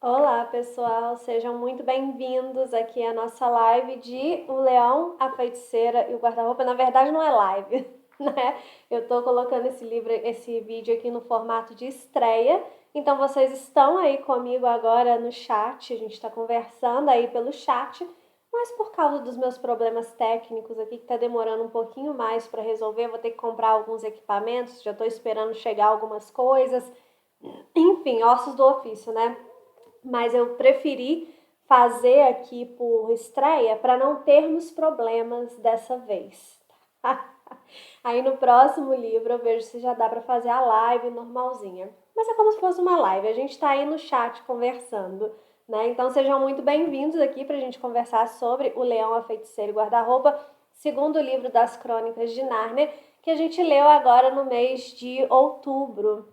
Olá, pessoal, sejam muito bem-vindos aqui à nossa live de O Leão, a Feiticeira e o Guarda-Roupa. Na verdade, não é live, né? Eu tô colocando esse vídeo aqui no formato de estreia. Então, vocês estão aí comigo agora no chat, a gente tá conversando aí pelo chat, mas por causa dos meus problemas técnicos aqui, que tá demorando um pouquinho mais para resolver, eu vou ter que comprar alguns equipamentos, já tô esperando chegar algumas coisas. Enfim, ossos do ofício, né? Mas eu preferi fazer aqui por estreia para não termos problemas dessa vez. Aí no próximo livro eu vejo se já dá para fazer a live normalzinha. Mas é como se fosse uma live, a gente está aí no chat conversando, né? Então sejam muito bem-vindos aqui para a gente conversar sobre O Leão, a Feiticeira e Guarda-Roupa, segundo livro das Crônicas de Nárnia, que a gente leu agora no mês de outubro.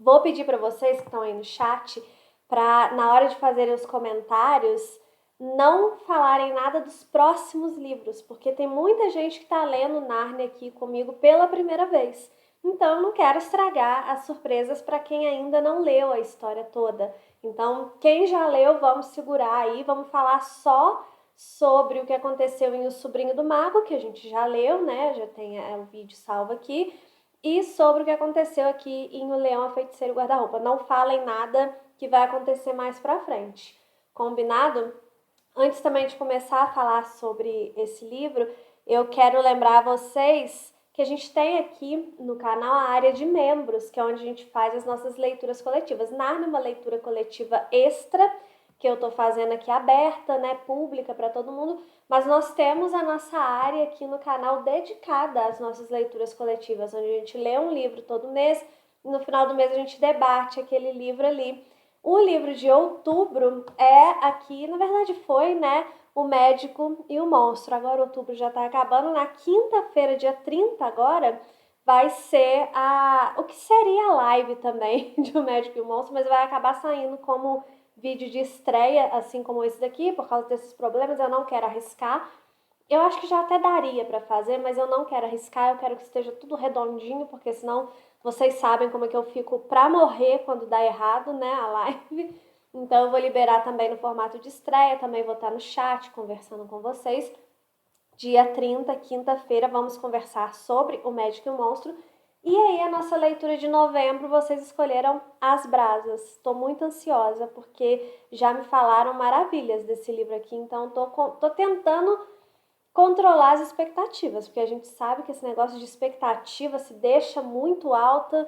Vou pedir para vocês que estão aí no chat para, na hora de fazerem os comentários, não falarem nada dos próximos livros, porque tem muita gente que está lendo Nárnia aqui comigo pela primeira vez. Então, eu não quero estragar as surpresas para quem ainda não leu a história toda. Então, quem já leu, vamos segurar aí, vamos falar só sobre o que aconteceu em O Sobrinho do Mago, que a gente já leu, né? Já tem o vídeo salvo aqui. E sobre o que aconteceu aqui em O Leão, a Feiticeira e o Guarda-Roupa. Não falem nada que vai acontecer mais pra frente. Combinado? Antes também de começar a falar sobre esse livro, eu quero lembrar vocês que a gente tem aqui no canal a área de membros, que é onde a gente faz as nossas leituras coletivas. Nárnia é uma leitura coletiva extra, que eu tô fazendo aqui aberta, né, pública para todo mundo, mas nós temos a nossa área aqui no canal dedicada às nossas leituras coletivas, onde a gente lê um livro todo mês e no final do mês a gente debate aquele livro ali. O livro de outubro é aqui, na verdade foi, né, O Médico e o Monstro. Agora outubro já tá acabando. Na quinta-feira, dia 30 agora, vai ser o que seria a live também de O Médico e o Monstro, mas vai acabar saindo como vídeo de estreia, assim como esse daqui, por causa desses problemas, eu não quero arriscar. Eu acho que já até daria para fazer, mas eu não quero arriscar, eu quero que esteja tudo redondinho, porque senão vocês sabem como é que eu fico pra morrer quando dá errado, né, a live. Então eu vou liberar também no formato de estreia, também vou estar no chat conversando com vocês. Dia 30, quinta-feira, vamos conversar sobre O Médico e o Monstro. E aí, a nossa leitura de novembro, vocês escolheram As Brasas. Estou muito ansiosa, porque já me falaram maravilhas desse livro aqui, então tô tentando controlar as expectativas, porque a gente sabe que esse negócio de expectativa se deixa muito alta,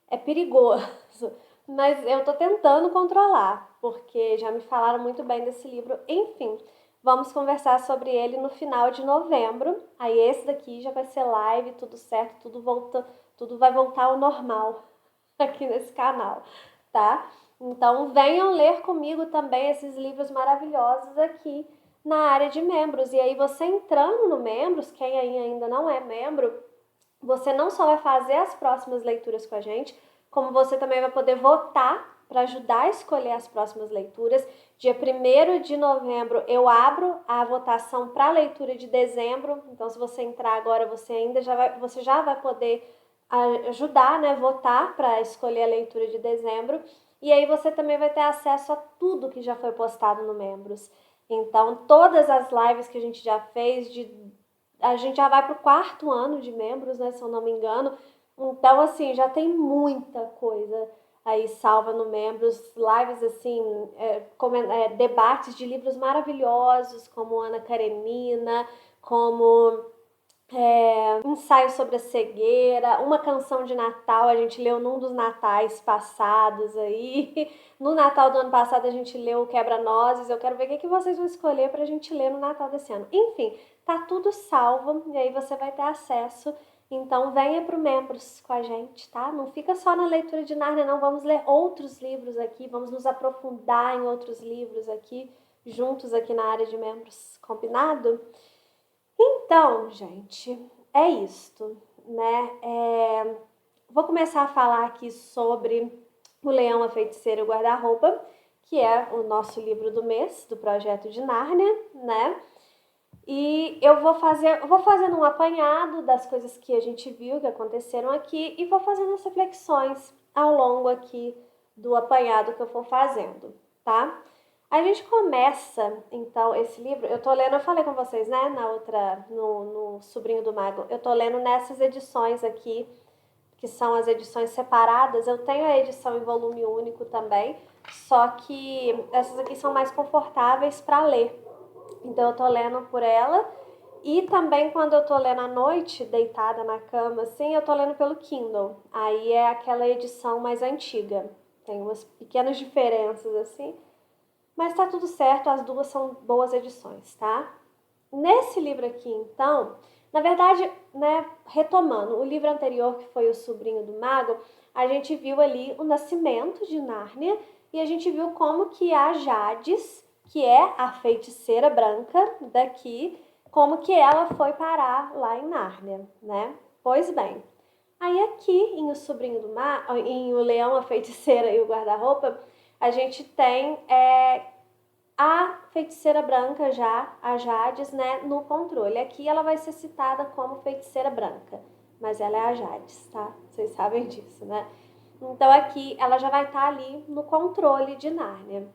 é perigoso. Mas eu tô tentando controlar, porque já me falaram muito bem desse livro. Enfim, vamos conversar sobre ele no final de novembro. Aí esse daqui já vai ser live, tudo certo, tudo vai voltar ao normal aqui nesse canal, tá? Então venham ler comigo também esses livros maravilhosos aqui na área de membros. E aí você entrando no membros, quem aí ainda não é membro, você não só vai fazer as próximas leituras com a gente, como você também vai poder votar para ajudar a escolher as próximas leituras. Dia 1º de novembro eu abro a votação para a leitura de dezembro, então se você entrar agora, você já vai poder ajudar, né, votar para escolher a leitura de dezembro. E aí você também vai ter acesso a tudo que já foi postado no Membros. Então, todas as lives que a gente já fez, a gente já vai pro 4º ano de membros, né, se eu não me engano. Então, assim, já tem muita coisa aí salva no membros, lives assim, debates de livros maravilhosos, como Ana Karenina, como ensaio sobre a cegueira, uma canção de Natal, a gente leu num dos natais passados aí. No Natal do ano passado a gente leu o Quebra-Nozes. Eu quero ver o que vocês vão escolher pra gente ler no Natal desse ano. Enfim, tá tudo salvo e aí você vai ter acesso. Então venha pro Membros com a gente, tá? Não fica só na leitura de Nárnia, não. Vamos ler outros livros aqui, vamos nos aprofundar em outros livros aqui, juntos aqui na área de membros. Combinado? Então, gente, é isto, né? Vou começar a falar aqui sobre O Leão, a Feiticeira e o Guarda-Roupa, que é o nosso livro do mês, do projeto de Nárnia, né? E eu vou fazendo um apanhado das coisas que a gente viu, que aconteceram aqui, e vou fazendo as reflexões ao longo aqui do apanhado que eu for fazendo. tá? A gente começa, então, esse livro, eu tô lendo, eu falei com vocês, né, no Sobrinho do Mago, eu tô lendo nessas edições aqui, que são as edições separadas. Eu tenho a edição em volume único também, só que essas aqui são mais confortáveis para ler. Então eu tô lendo por ela, e também quando eu tô lendo à noite, deitada na cama, assim, eu tô lendo pelo Kindle. Aí é aquela edição mais antiga. Tem umas pequenas diferenças, assim, mas tá tudo certo, as duas são boas edições, tá? Nesse livro aqui, então, na verdade, né, retomando, o livro anterior, que foi O Sobrinho do Mago, a gente viu ali o nascimento de Nárnia e a gente viu como que a Jades, que é a feiticeira branca daqui, como que ela foi parar lá em Nárnia, né? Pois bem, aí aqui em O Sobrinho do Mago, em O Leão, a Feiticeira e o Guarda-Roupa, a gente tem a feiticeira branca já, a Jades, né, no controle. Aqui ela vai ser citada como feiticeira branca, mas ela é a Jades, tá? Vocês sabem disso, né? Então aqui ela já vai estar ali no controle de Nárnia.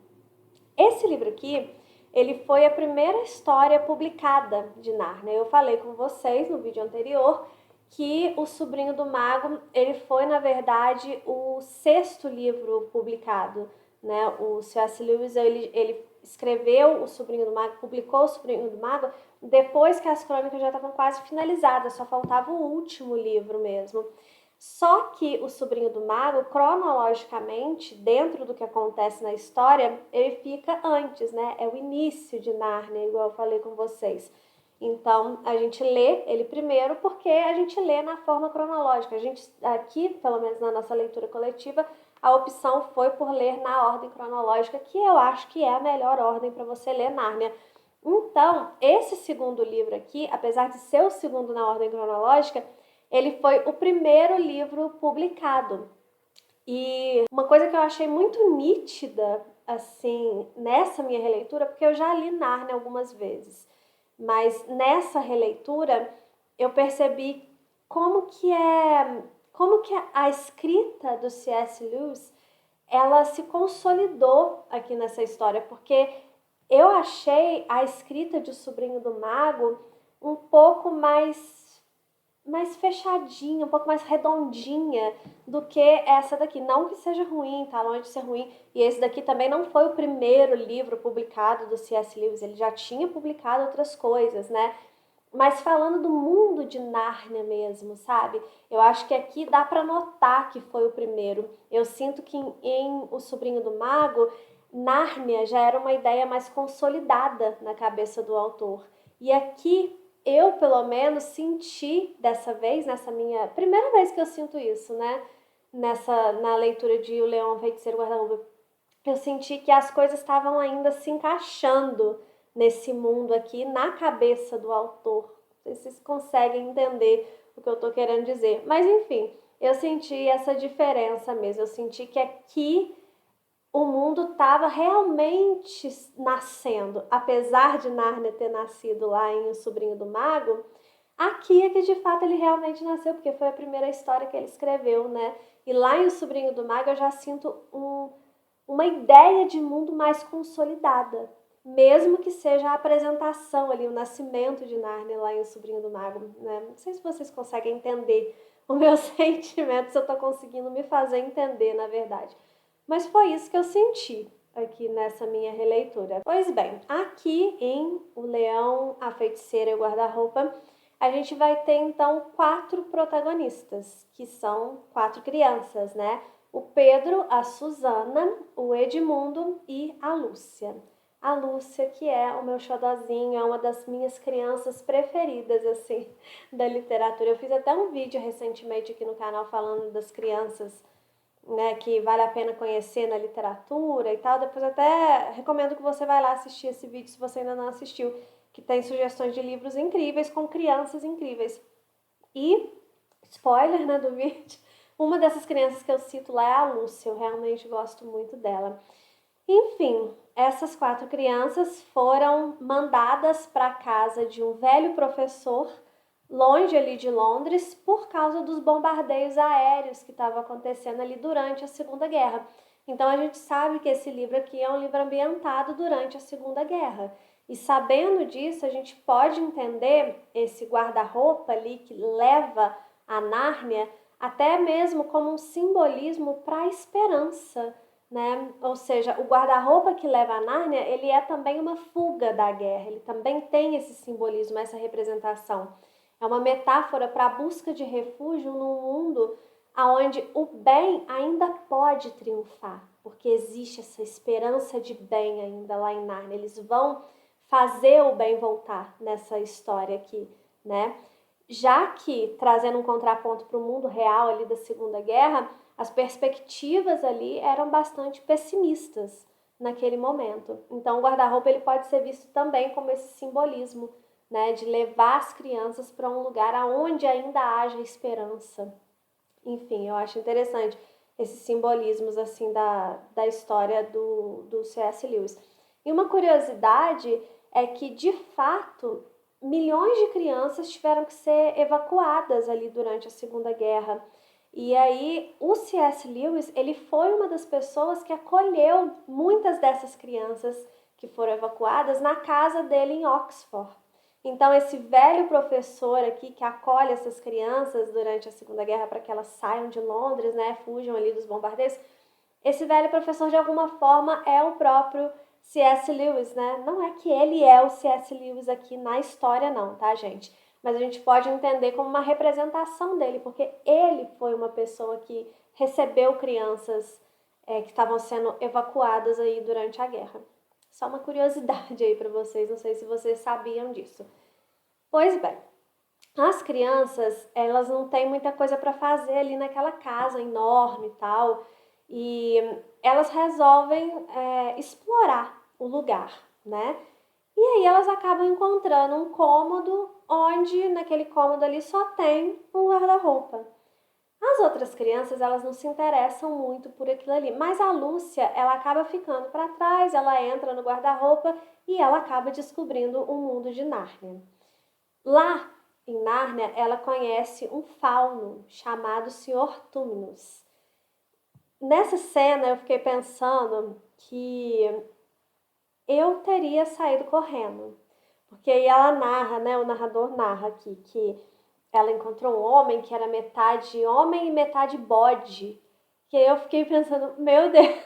Esse livro aqui, ele foi a primeira história publicada de Nárnia. Eu falei com vocês no vídeo anterior que O Sobrinho do Mago, ele foi, na verdade, o sexto livro publicado, né? O C.S. Lewis, ele escreveu O Sobrinho do Mago, publicou O Sobrinho do Mago depois que as crônicas já estavam quase finalizadas, só faltava o último livro mesmo. Só que O Sobrinho do Mago, cronologicamente, dentro do que acontece na história, ele fica antes, né? É o início de Nárnia, igual eu falei com vocês. Então, a gente lê ele primeiro porque a gente lê na forma cronológica. A gente, aqui, pelo menos na nossa leitura coletiva, a opção foi por ler na ordem cronológica, que eu acho que é a melhor ordem para você ler Nárnia. Então, esse segundo livro aqui, apesar de ser o segundo na ordem cronológica, ele foi o primeiro livro publicado. E uma coisa que eu achei muito nítida, assim, nessa minha releitura, porque eu já li Nárnia algumas vezes, mas nessa releitura eu percebi como que a escrita do C.S. Lewis, ela se consolidou aqui nessa história, porque eu achei a escrita de O Sobrinho do Mago um pouco mais fechadinha, um pouco mais redondinha do que essa daqui. Não que seja ruim, tá longe de ser ruim. E esse daqui também não foi o primeiro livro publicado do C.S. Lewis, ele já tinha publicado outras coisas, né? Mas falando do mundo de Nárnia mesmo, sabe? Eu acho que aqui dá para notar que foi o primeiro. Eu sinto que em O Sobrinho do Mago, Nárnia já era uma ideia mais consolidada na cabeça do autor. E aqui eu, pelo menos, senti dessa vez, nessa minha primeira vez que eu sinto isso, né? Na leitura de O Leão, Feiticeiro, Guarda-Roupa, eu senti que as coisas estavam ainda se encaixando nesse mundo aqui, na cabeça do autor. Não sei se vocês conseguem entender o que eu tô querendo dizer. Mas, enfim, eu senti essa diferença mesmo. Eu senti que aqui o mundo estava realmente nascendo. Apesar de Nárnia ter nascido lá em O Sobrinho do Mago, aqui é que de fato ele realmente nasceu, porque foi a primeira história que ele escreveu, né? E lá em O Sobrinho do Mago eu já sinto uma ideia de mundo mais consolidada, mesmo que seja a apresentação ali, o nascimento de Nárnia lá em O Sobrinho do Mago, né? Não sei se vocês conseguem entender o meu sentimento, se eu tô conseguindo me fazer entender, na verdade. Mas foi isso que eu senti aqui nessa minha releitura. Pois bem, aqui em O Leão, a Feiticeira e o Guarda-Roupa, a gente vai ter então 4 protagonistas, que são 4 crianças, né? O Pedro, a Susana, o Edmundo e a Lúcia. A Lúcia, que é o meu xodozinho, é uma das minhas crianças preferidas, assim, da literatura. Eu fiz até um vídeo recentemente aqui no canal falando das crianças, né, que vale a pena conhecer na literatura e tal. Depois até recomendo que você vá lá assistir esse vídeo se você ainda não assistiu, que tem sugestões de livros incríveis com crianças incríveis. E, spoiler, né, do vídeo, uma dessas crianças que eu cito lá é a Lúcia, eu realmente gosto muito dela. Enfim, essas 4 crianças foram mandadas para a casa de um velho professor, longe ali de Londres, por causa dos bombardeios aéreos que estavam acontecendo ali durante a Segunda Guerra. Então a gente sabe que esse livro aqui é um livro ambientado durante a Segunda Guerra. E sabendo disso, a gente pode entender esse guarda-roupa ali que leva a Nárnia até mesmo como um simbolismo para a esperança, né? Ou seja, o guarda-roupa que leva a Nárnia, ele é também uma fuga da guerra, ele também tem esse simbolismo, essa representação. É uma metáfora para a busca de refúgio num mundo onde o bem ainda pode triunfar, porque existe essa esperança de bem ainda lá em Nárnia. Eles vão fazer o bem voltar nessa história aqui, né? Já que, trazendo um contraponto para o mundo real ali da Segunda Guerra, as perspectivas ali eram bastante pessimistas naquele momento. Então, o guarda-roupa ele pode ser visto também como esse simbolismo, né, de levar as crianças para um lugar aonde ainda haja esperança. Enfim, eu acho interessante esses simbolismos assim da história do C.S. Lewis. E uma curiosidade é que, de fato, milhões de crianças tiveram que ser evacuadas ali durante a Segunda Guerra. E aí, o C.S. Lewis, ele foi uma das pessoas que acolheu muitas dessas crianças que foram evacuadas na casa dele em Oxford. Então, esse velho professor aqui que acolhe essas crianças durante a Segunda Guerra para que elas saiam de Londres, né, fujam ali dos bombardeios, esse velho professor, de alguma forma, é o próprio C.S. Lewis, né? Não é que ele é o C.S. Lewis aqui na história, não, tá, gente? Mas a gente pode entender como uma representação dele, porque ele foi uma pessoa que recebeu crianças que estavam sendo evacuadas aí durante a guerra. Só uma curiosidade aí para vocês, não sei se vocês sabiam disso. Pois bem, as crianças, elas não têm muita coisa para fazer ali naquela casa enorme e tal, e elas resolvem explorar o lugar, né? E aí elas acabam encontrando um cômodo onde naquele cômodo ali só tem um guarda-roupa. As outras crianças, elas não se interessam muito por aquilo ali, mas a Lúcia, ela acaba ficando para trás, ela entra no guarda-roupa e ela acaba descobrindo o mundo de Nárnia. Lá em Nárnia, ela conhece um fauno chamado Senhor Túminos. Nessa cena, eu fiquei pensando que eu teria saído correndo, porque aí ela narra, né, o narrador narra aqui que ela encontrou um homem que era metade homem e metade bode. Que aí eu fiquei pensando, meu Deus,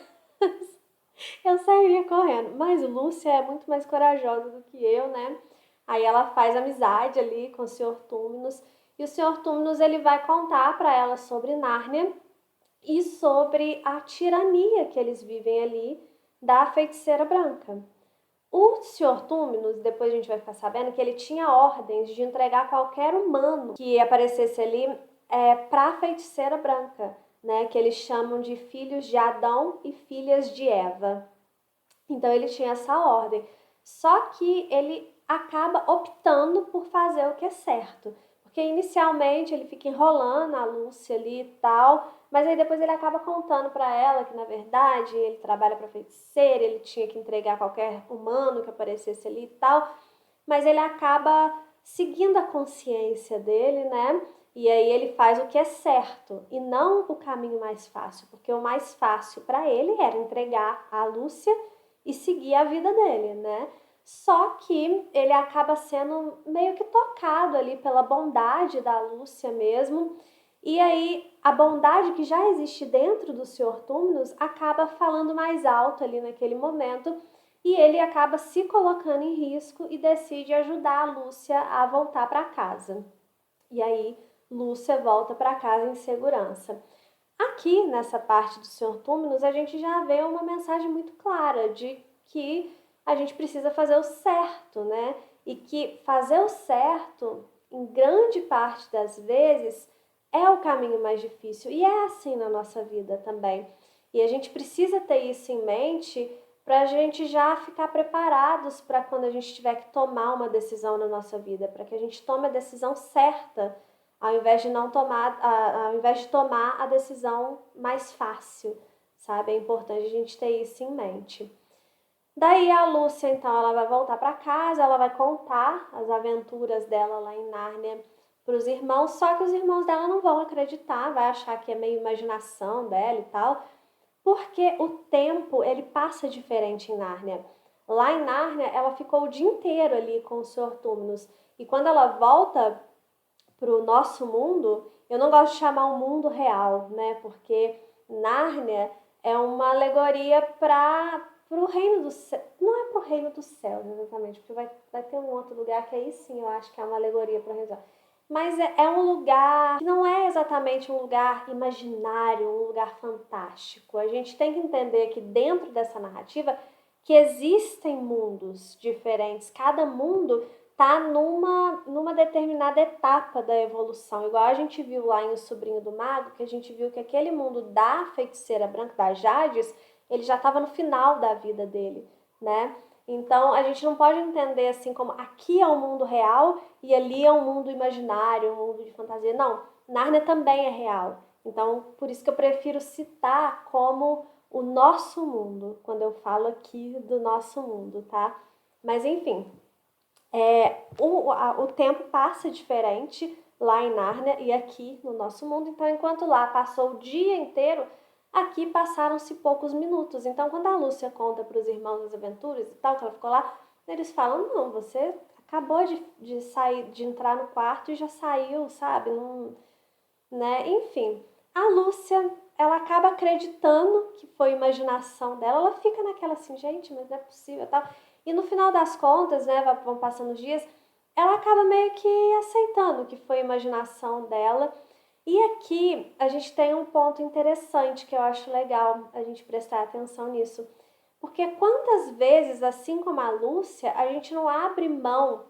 eu sairia correndo. Mas Lúcia é muito mais corajosa do que eu, né? Aí ela faz amizade ali com o Senhor Túminos. E o Senhor Túminos, ele vai contar para ela sobre Nárnia e sobre a tirania que eles vivem ali da feiticeira branca. O Senhor Túminos, depois a gente vai ficar sabendo que ele tinha ordens de entregar qualquer humano que aparecesse ali para a feiticeira branca, né? Que eles chamam de filhos de Adão e filhas de Eva. Então ele tinha essa ordem. Só que ele acaba optando por fazer o que é certo. Porque inicialmente ele fica enrolando a Lúcia ali e tal, mas aí depois ele acaba contando para ela que na verdade ele trabalha para feiticeira, ele tinha que entregar qualquer humano que aparecesse ali e tal, mas ele acaba seguindo a consciência dele, né? E aí ele faz o que é certo e não o caminho mais fácil, porque o mais fácil para ele era entregar a Lúcia e seguir a vida dele, né? Só que ele acaba sendo meio que tocado ali pela bondade da Lúcia mesmo. E aí a bondade que já existe dentro do Senhor Túminos acaba falando mais alto ali naquele momento e ele acaba se colocando em risco e decide ajudar a Lúcia a voltar para casa. E aí Lúcia volta para casa em segurança. Aqui, nessa parte do Senhor Túminos, a gente já vê uma mensagem muito clara de que a gente precisa fazer o certo, né? E que fazer o certo, em grande parte das vezes, é o caminho mais difícil. E é assim na nossa vida também. E a gente precisa ter isso em mente para a gente já ficar preparados para quando a gente tiver que tomar uma decisão na nossa vida, para que a gente tome a decisão certa ao invés de não tomar, ao invés de tomar a decisão mais fácil, sabe? É importante a gente ter isso em mente. Daí a Lúcia, então, ela vai voltar para casa, ela vai contar as aventuras dela lá em Nárnia para os irmãos, só que os irmãos dela não vão acreditar, vai achar que é meio imaginação dela e tal. Porque o tempo, ele passa diferente em Nárnia. Lá em Nárnia, ela ficou o dia inteiro ali com o Sr. Túminos. E quando ela volta para o nosso mundo, eu não gosto de chamar o mundo real, né? Porque Nárnia é uma alegoria para o reino do céu. Não é para o reino dos céus, exatamente, porque vai ter um outro lugar que aí sim eu acho que é uma alegoria para o reino. Mas é um lugar que não é exatamente um lugar imaginário, um lugar fantástico. A gente tem que entender que dentro dessa narrativa que existem mundos diferentes. Cada mundo está numa determinada etapa da evolução. Igual a gente viu lá em O Sobrinho do Mago, que a gente viu que aquele mundo da feiticeira branca, da Jades, ele já estava no final da vida dele, né? Então, a gente não pode entender assim como aqui é um mundo real e ali é um mundo imaginário, um mundo de fantasia. Não, Nárnia também é real. Então, por isso que eu prefiro citar como o nosso mundo, quando eu falo aqui do nosso mundo, tá? Mas, enfim, o tempo passa diferente lá em Nárnia e aqui no nosso mundo. Então, enquanto lá passou o dia inteiro, aqui passaram-se poucos minutos. Então, quando a Lúcia conta para os irmãos as aventuras e tal, que ela ficou lá, eles falam, não, você acabou de sair, de entrar no quarto e já saiu, sabe? Não, né? Enfim, a Lúcia, ela acaba acreditando que foi imaginação dela. Ela fica naquela assim, gente, mas não é possível, tal. E no final das contas, né, vão passando os dias, ela acaba meio que aceitando que foi imaginação dela. E aqui a gente tem um ponto interessante que eu acho legal a gente prestar atenção nisso. Porque quantas vezes, assim como a Lúcia, a gente não abre mão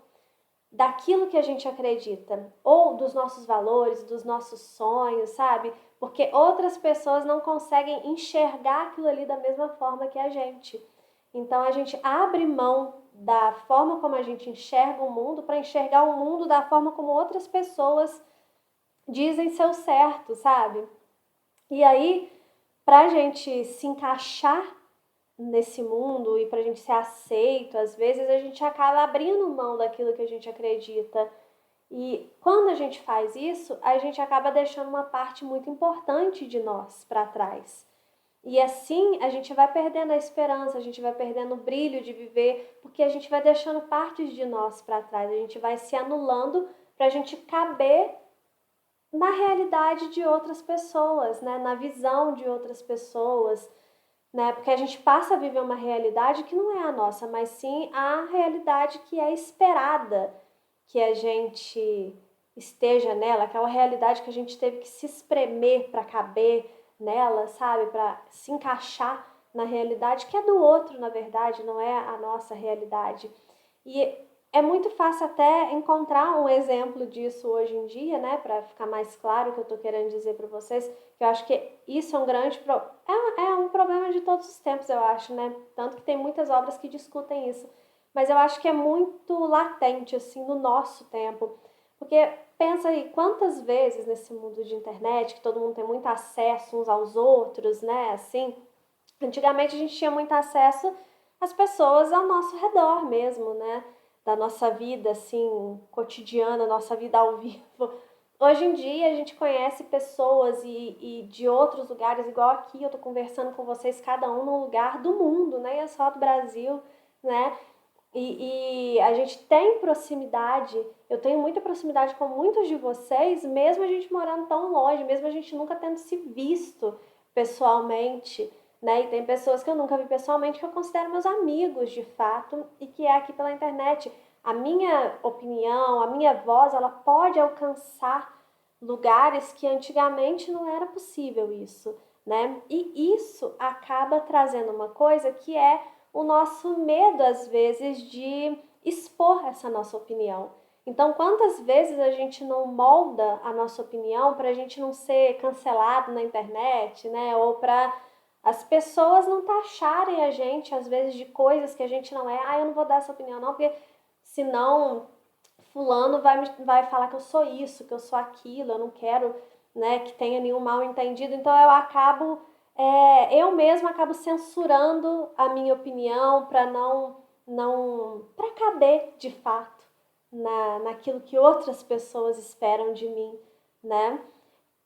daquilo que a gente acredita, ou dos nossos valores, dos nossos sonhos, sabe? Porque outras pessoas não conseguem enxergar aquilo ali da mesma forma que a gente. Então a gente abre mão da forma como a gente enxerga o mundo para enxergar o mundo da forma como outras pessoas dizem ser o certo, sabe? E aí, pra gente se encaixar nesse mundo e pra gente ser aceito, às vezes a gente acaba abrindo mão daquilo que a gente acredita. E quando a gente faz isso, a gente acaba deixando uma parte muito importante de nós para trás. E assim a gente vai perdendo a esperança, a gente vai perdendo o brilho de viver, porque a gente vai deixando partes de nós para trás, a gente vai se anulando para a gente caber na realidade de outras pessoas, né? Na visão de outras pessoas, né? Porque a gente passa a viver uma realidade que não é a nossa, mas sim a realidade que é esperada que a gente esteja nela, aquela realidade que a gente teve que se espremer para caber nela, sabe? Para se encaixar na realidade que é do outro, na verdade, não é a nossa realidade. E é muito fácil até encontrar um exemplo disso hoje em dia, né? Para ficar mais claro o que eu estou querendo dizer para vocês, que eu acho que isso é um grande é um problema de todos os tempos, eu acho, né? Tanto que tem muitas obras que discutem isso. Mas eu acho que é muito latente, assim, no nosso tempo. Porque pensa aí, quantas vezes nesse mundo de internet, que todo mundo tem muito acesso uns aos outros, né? Assim, antigamente a gente tinha muito acesso às pessoas ao nosso redor mesmo, né? Da nossa vida, assim, cotidiana, nossa vida ao vivo. Hoje em dia a gente conhece pessoas e de outros lugares, igual aqui, eu tô conversando com vocês, cada um num lugar do mundo, né? É só do Brasil, né? E a gente tem proximidade, eu tenho muita proximidade com muitos de vocês, mesmo a gente morando tão longe, mesmo a gente nunca tendo se visto pessoalmente, né? E tem pessoas que eu nunca vi pessoalmente que eu considero meus amigos de fato e que é aqui pela internet. A minha opinião, a minha voz, ela pode alcançar lugares que antigamente não era possível isso, né? E isso acaba trazendo uma coisa que é o nosso medo, às vezes, de expor essa nossa opinião. Então, quantas vezes a gente não molda a nossa opinião para a gente não ser cancelado na internet, né? Ou para as pessoas não taxarem a gente, às vezes, de coisas que a gente não é. Ah, eu não vou dar essa opinião, não, porque senão fulano vai falar que eu sou isso, que eu sou aquilo, eu não quero, né, que tenha nenhum mal entendido. Então, eu acabo eu mesma acabo censurando a minha opinião para não para caber de fato naquilo que outras pessoas esperam de mim, né?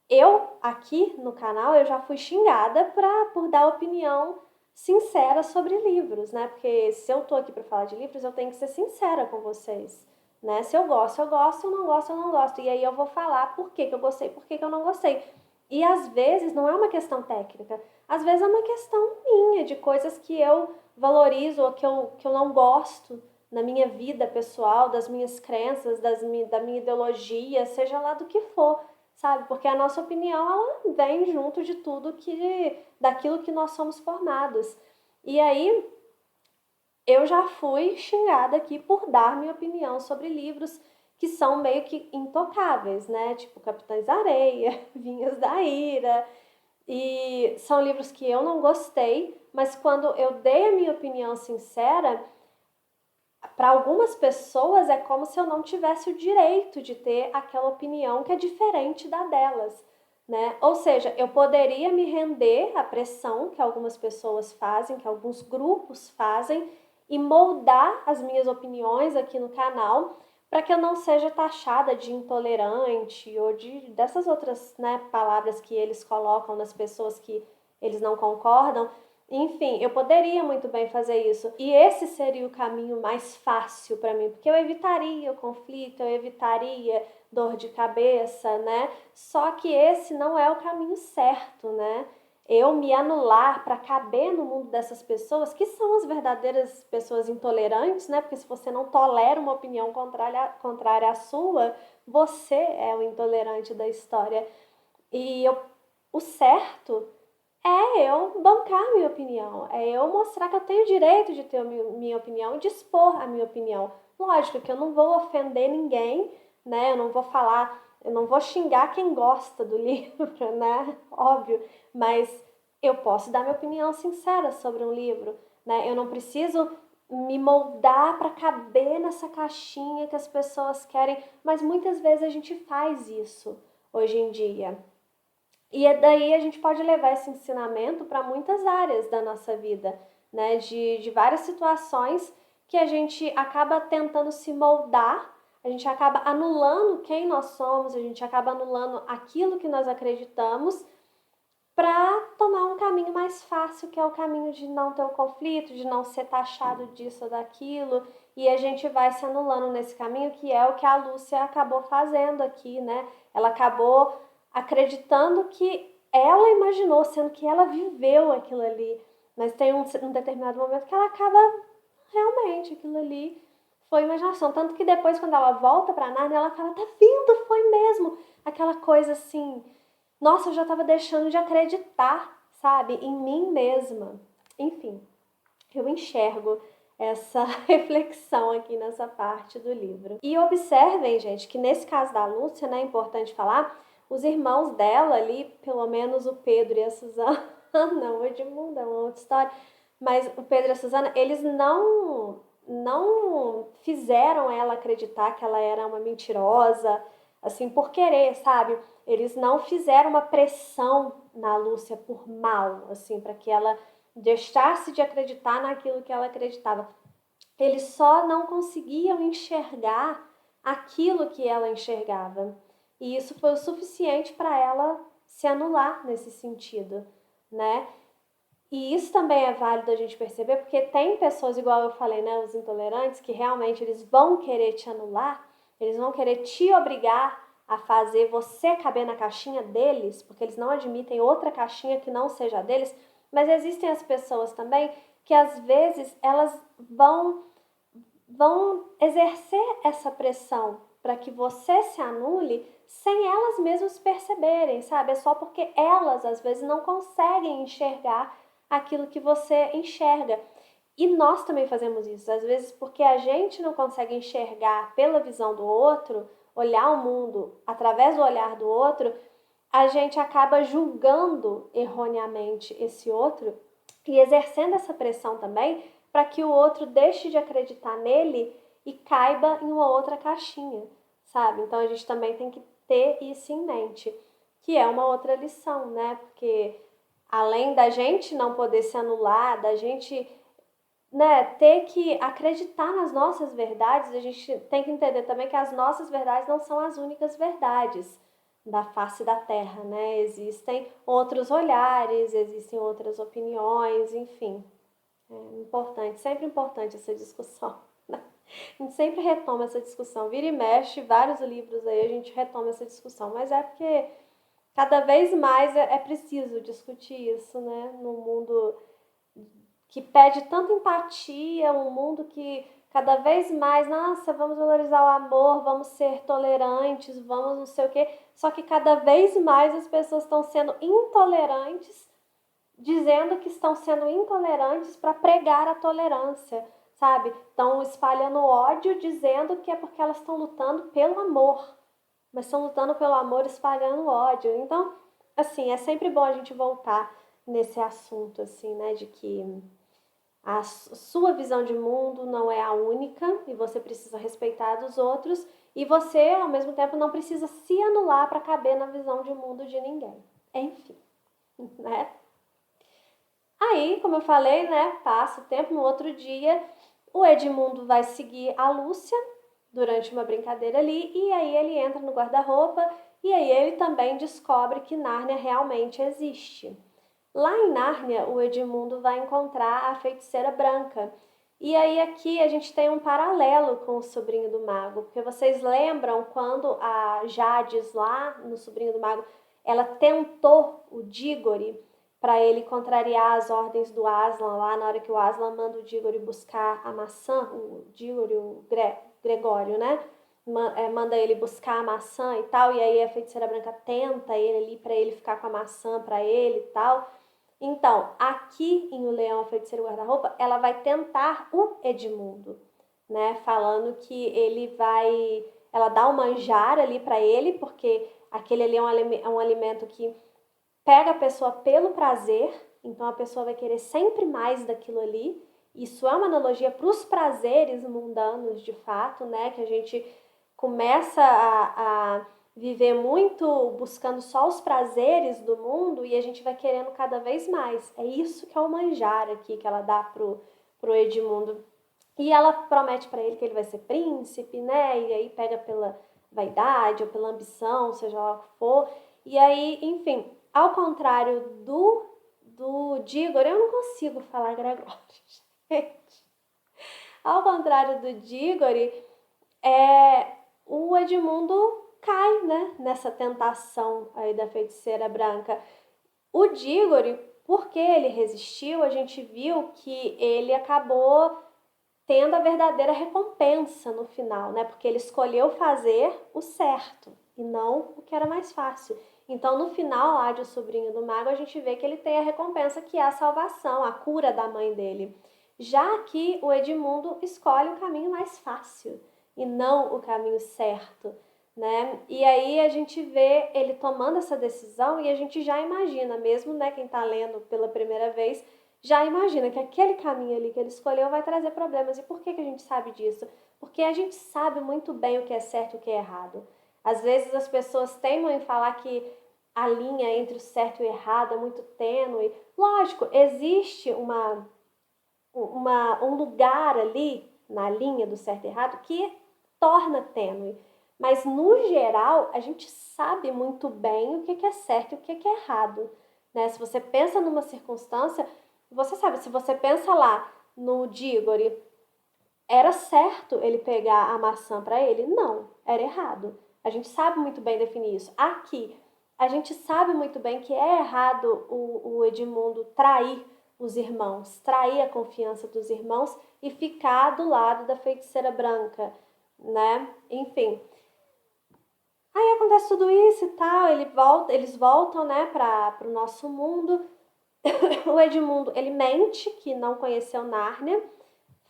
eu, aqui no canal, eu já fui xingada por dar opinião sincera sobre livros, né? Porque se eu tô aqui para falar de livros, eu tenho que ser sincera com vocês, né? Se eu gosto, eu gosto, eu não gosto, eu não gosto. E aí eu vou falar por que que eu gostei, por que que eu não gostei. E às vezes não é uma questão técnica, às vezes é uma questão minha, de coisas que eu valorizo ou que eu não gosto na minha vida pessoal, das minhas crenças, da minha ideologia, seja lá do que for, sabe? Porque a nossa opinião, ela vem junto de tudo daquilo que nós somos formados. E aí, eu já fui xingada aqui por dar minha opinião sobre livros que são meio que intocáveis, né? Tipo Capitães da Areia, Vinhas da Ira, e são livros que eu não gostei, mas quando eu dei a minha opinião sincera, para algumas pessoas é como se eu não tivesse o direito de ter aquela opinião que é diferente da delas, né? Ou seja, eu poderia me render à pressão que algumas pessoas fazem, que alguns grupos fazem, e moldar as minhas opiniões aqui no canal para que eu não seja taxada de intolerante ou dessas outras, né, palavras que eles colocam nas pessoas que eles não concordam. Enfim, eu poderia muito bem fazer isso. E esse seria o caminho mais fácil para mim, porque eu evitaria o conflito, eu evitaria dor de cabeça, né? Só que esse não é o caminho certo, né? Eu me anular para caber no mundo dessas pessoas, que são as verdadeiras pessoas intolerantes, né? Porque se você não tolera uma opinião contrária à sua, você é o intolerante da história. E o certo é eu bancar a minha opinião, é eu mostrar que eu tenho direito de ter a minha opinião e de expor a minha opinião. Lógico que eu não vou ofender ninguém, né? Eu não vou falar, eu não vou xingar quem gosta do livro, né? Óbvio, mas eu posso dar minha opinião sincera sobre um livro, né? Eu não preciso me moldar para caber nessa caixinha que as pessoas querem, mas muitas vezes a gente faz isso hoje em dia. E daí a gente pode levar esse ensinamento para muitas áreas da nossa vida, né? De várias situações que a gente acaba tentando se moldar, a gente acaba anulando quem nós somos, a gente acaba anulando aquilo que nós acreditamos para tomar um caminho mais fácil, que é o caminho de não ter o conflito, de não ser taxado disso ou daquilo, e a gente vai se anulando nesse caminho, que é o que a Lúcia acabou fazendo aqui, né? Ela acabou acreditando que ela imaginou, sendo que ela viveu aquilo ali, mas tem um determinado momento que ela acaba realmente aquilo ali foi imaginação, tanto que depois quando ela volta para Nárnia, ela fala, tá vendo, foi mesmo, aquela coisa assim, nossa, eu já tava deixando de acreditar, sabe, em mim mesma. Enfim, eu enxergo essa reflexão aqui nessa parte do livro. E observem, gente, que nesse caso da Lúcia, né, é importante falar, os irmãos dela ali, pelo menos o Pedro e a Suzana, não, o Edmundo é uma outra história, mas o Pedro e a Suzana, eles não fizeram ela acreditar que ela era uma mentirosa, assim, por querer, sabe? Eles não fizeram uma pressão na Lúcia por mal, assim, para que ela deixasse de acreditar naquilo que ela acreditava. Eles só não conseguiam enxergar aquilo que ela enxergava. E isso foi o suficiente para ela se anular nesse sentido, né? E isso também é válido a gente perceber, porque tem pessoas, igual eu falei, né, os intolerantes, que realmente eles vão querer te anular, eles vão querer te obrigar a fazer você caber na caixinha deles, porque eles não admitem outra caixinha que não seja a deles, mas existem as pessoas também que às vezes elas vão exercer essa pressão para que você se anule sem elas mesmas perceberem, sabe? É só porque elas às vezes não conseguem enxergar aquilo que você enxerga. E nós também fazemos isso, às vezes porque a gente não consegue enxergar pela visão do outro, olhar o mundo através do olhar do outro, a gente acaba julgando erroneamente esse outro e exercendo essa pressão também para que o outro deixe de acreditar nele e caiba em uma outra caixinha, sabe? Então a gente também tem que ter isso em mente, que é uma outra lição, né? Porque além da gente não poder se anular, da gente, né, ter que acreditar nas nossas verdades, a gente tem que entender também que as nossas verdades não são as únicas verdades, da face da Terra, né? Existem outros olhares, existem outras opiniões, enfim. É importante, sempre importante essa discussão, né? A gente sempre retoma essa discussão, vira e mexe, vários livros aí a gente retoma essa discussão, mas é porque cada vez mais é preciso discutir isso, né? No mundo que pede tanta empatia, um mundo que cada vez mais, nossa, vamos valorizar o amor, vamos ser tolerantes, vamos não sei o quê. Só que cada vez mais as pessoas estão sendo intolerantes, dizendo que estão sendo intolerantes para pregar a tolerância, sabe? Estão espalhando ódio, dizendo que é porque elas estão lutando pelo amor, mas estão lutando pelo amor espalhando ódio. Então, assim, é sempre bom a gente voltar nesse assunto, assim, né, de que a sua visão de mundo não é a única e você precisa respeitar dos outros e você, ao mesmo tempo, não precisa se anular para caber na visão de mundo de ninguém. Enfim, né? Aí, como eu falei, né, passa o tempo, no outro dia, o Edmundo vai seguir a Lúcia durante uma brincadeira ali e aí ele entra no guarda-roupa e aí ele também descobre que Nárnia realmente existe. Lá em Nárnia, o Edmundo vai encontrar a feiticeira branca. E aí aqui a gente tem um paralelo com o Sobrinho do Mago, porque vocês lembram quando a Jades lá no Sobrinho do Mago, ela tentou o Dígore para ele contrariar as ordens do Aslan lá na hora que o Aslan manda o Dígore buscar a maçã, o Dígore, o Gregório, né? Manda ele buscar a maçã e tal, e aí a feiticeira branca tenta ele ali para ele ficar com a maçã para ele e tal. Então, aqui em O Leão, a Feiticeira e o Guarda-Roupa, ela vai tentar o Edmundo, né? Falando que ela dá um manjar ali para ele, porque aquele ali é um alimento que pega a pessoa pelo prazer, então a pessoa vai querer sempre mais daquilo ali. Isso é uma analogia para os prazeres mundanos, de fato, né? Que a gente começa a viver muito buscando só os prazeres do mundo e a gente vai querendo cada vez mais. É isso que é o manjar aqui que ela dá pro Edmundo. E ela promete para ele que ele vai ser príncipe, né? E aí pega pela vaidade ou pela ambição, seja lá o que for. E aí, enfim, ao contrário do Dígore, eu não consigo falar Gregório, gente. Ao contrário do Dígore, o Edmundo cai, né, nessa tentação aí da feiticeira branca. O Dígore, porque ele resistiu, a gente viu que ele acabou tendo a verdadeira recompensa no final, né? Porque ele escolheu fazer o certo e não o que era mais fácil. Então, no final lá de O Sobrinho do Mago, a gente vê que ele tem a recompensa que é a salvação, a cura da mãe dele. Já que o Edmundo escolhe o caminho mais fácil e não o caminho certo, né? E aí a gente vê ele tomando essa decisão e a gente já imagina, mesmo, né, quem tá lendo pela primeira vez, já imagina que aquele caminho ali que ele escolheu vai trazer problemas. E por que a gente sabe disso? Porque a gente sabe muito bem o que é certo e o que é errado. Às vezes as pessoas teimam em falar que a linha entre o certo e o errado é muito tênue. Lógico, existe um lugar ali na linha do certo e errado que torna tênue. Mas, no geral, a gente sabe muito bem o que é certo e o que é errado, né? Se você pensa numa circunstância, você sabe, se você pensa lá no Dígore, era certo ele pegar a maçã para ele? Não, era errado. A gente sabe muito bem definir isso. Aqui, a gente sabe muito bem que é errado o Edmundo trair os irmãos, trair a confiança dos irmãos e ficar do lado da feiticeira branca, né? Enfim. Aí acontece tudo isso e tal, eles voltam, né, para o nosso mundo. O Edmundo, ele mente que não conheceu Nárnia,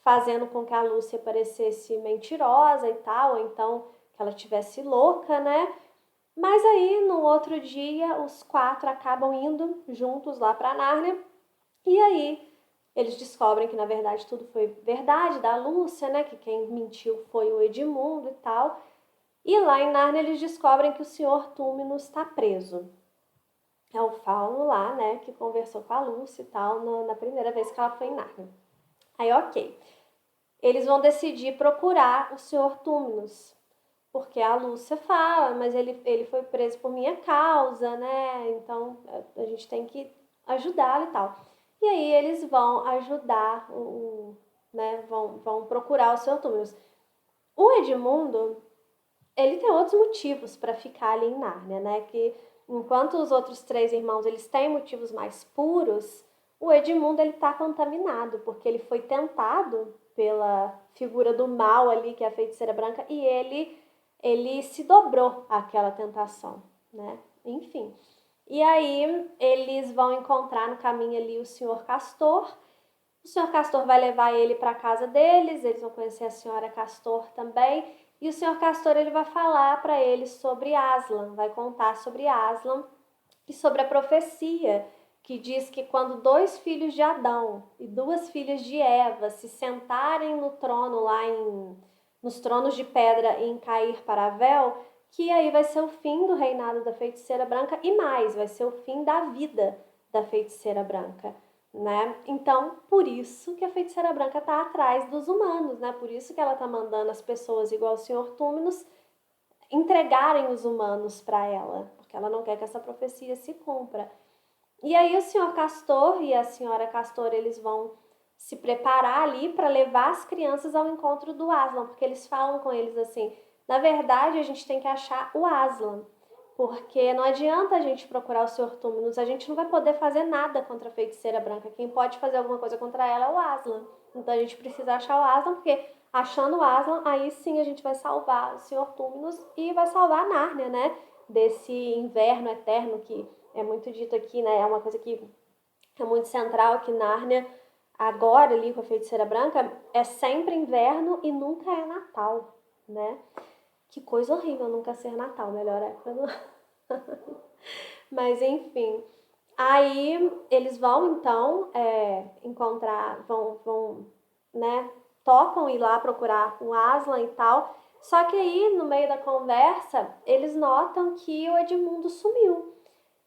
fazendo com que a Lúcia parecesse mentirosa e tal, ou então que ela tivesse louca, né? Mas aí, no outro dia, os quatro acabam indo juntos lá para Nárnia, e aí eles descobrem que, na verdade, tudo foi verdade da Lúcia, né? Que quem mentiu foi o Edmundo e tal. E lá em Nárnia eles descobrem que o Senhor Túmino está preso. É o Fauno lá, né, que conversou com a Lúcia e tal na primeira vez que ela foi em Nárnia. Aí, ok. Eles vão decidir procurar o Senhor Túminos. porque a Lúcia fala, mas ele foi preso por minha causa, né? Então a gente tem que ajudá-lo e tal. E aí eles vão ajudar, né? Vão procurar o Sr. Túmulos. O Edmundo, ele tem outros motivos para ficar ali em Nárnia, né? Que enquanto os outros 3 irmãos eles têm motivos mais puros, o Edmundo ele está contaminado, porque ele foi tentado pela figura do mal ali, que é a feiticeira branca, e ele se dobrou àquela tentação, né? Enfim. E aí eles vão encontrar no caminho ali o Senhor Castor. O Senhor Castor vai levar ele para a casa deles, eles vão conhecer a Senhora Castor também. E o Senhor Castor ele vai falar para eles sobre Aslan, vai contar sobre Aslan e sobre a profecia que diz que quando 2 filhos de Adão e 2 filhas de Eva se sentarem no trono lá nos tronos de pedra em Cair Paravel, que aí vai ser o fim do reinado da feiticeira branca e mais, vai ser o fim da vida da feiticeira branca. Né? Então, por isso que a feiticeira branca está atrás dos humanos, né? Por isso que ela está mandando as pessoas igual o Sr. Túminos entregarem os humanos para ela, porque ela não quer que essa profecia se cumpra. E aí o Sr. Castor e a Senhora Castor, eles vão se preparar ali para levar as crianças ao encontro do Aslan, porque eles falam com eles assim, na verdade a gente tem que achar o Aslan, porque não adianta a gente procurar o Sr. Túmulos, a gente não vai poder fazer nada contra a feiticeira branca. Quem pode fazer alguma coisa contra ela é o Aslan. Então a gente precisa achar o Aslan, porque achando o Aslan, aí sim a gente vai salvar o Sr. Túmulos e vai salvar a Nárnia, né? Desse inverno eterno que é muito dito aqui, né? É uma coisa que é muito central, que Nárnia, agora ali com a feiticeira branca, é sempre inverno e nunca é Natal, né? Que coisa horrível nunca ser Natal, melhor época do Mas enfim, aí eles vão então encontrar, né, topam ir lá procurar o Aslan e tal. Só que aí, no meio da conversa, eles notam que o Edmundo sumiu.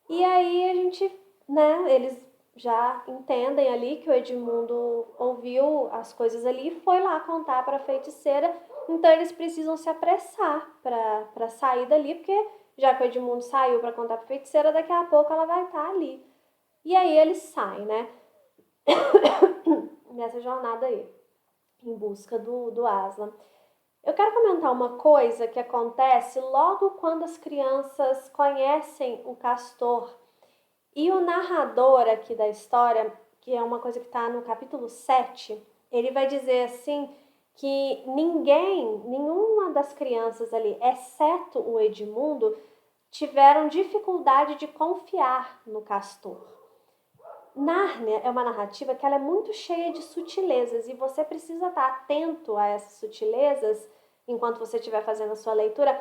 E aí a gente, né, eles já entendem ali que o Edmundo ouviu as coisas ali e foi lá contar para a feiticeira. Então eles precisam se apressar para sair dali, porque já que o Edmundo saiu para contar para a feiticeira, daqui a pouco ela vai estar ali. E aí eles saem, né, nessa jornada aí, em busca do Aslan. Eu quero comentar uma coisa que acontece logo quando as crianças conhecem o Castor. E o narrador aqui da história, que é uma coisa que está no capítulo 7, ele vai dizer assim que nenhuma das crianças ali, exceto o Edmundo, tiveram dificuldade de confiar no Castor. Nárnia é uma narrativa que ela é muito cheia de sutilezas e você precisa estar atento a essas sutilezas enquanto você estiver fazendo a sua leitura,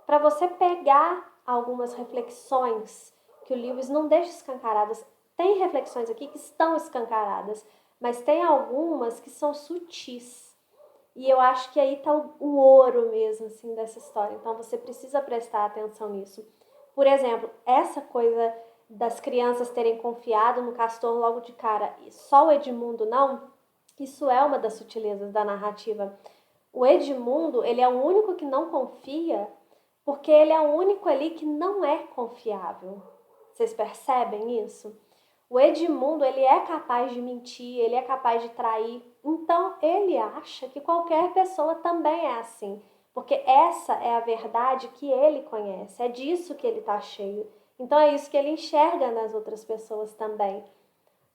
para você pegar algumas reflexões que o Lewis não deixa escancaradas. Tem reflexões aqui que estão escancaradas, mas tem algumas que são sutis. E eu acho que aí está o ouro mesmo, assim, dessa história. Então você precisa prestar atenção nisso. Por exemplo, essa coisa das crianças terem confiado no Castor logo de cara e só o Edmundo não, isso é uma das sutilezas da narrativa. O Edmundo, ele é o único que não confia porque ele é o único ali que não é confiável. Vocês percebem isso? O Edmundo, ele é capaz de mentir, ele é capaz de trair. Então, ele acha que qualquer pessoa também é assim. Porque essa é a verdade que ele conhece. É disso que ele está cheio. Então, é isso que ele enxerga nas outras pessoas também.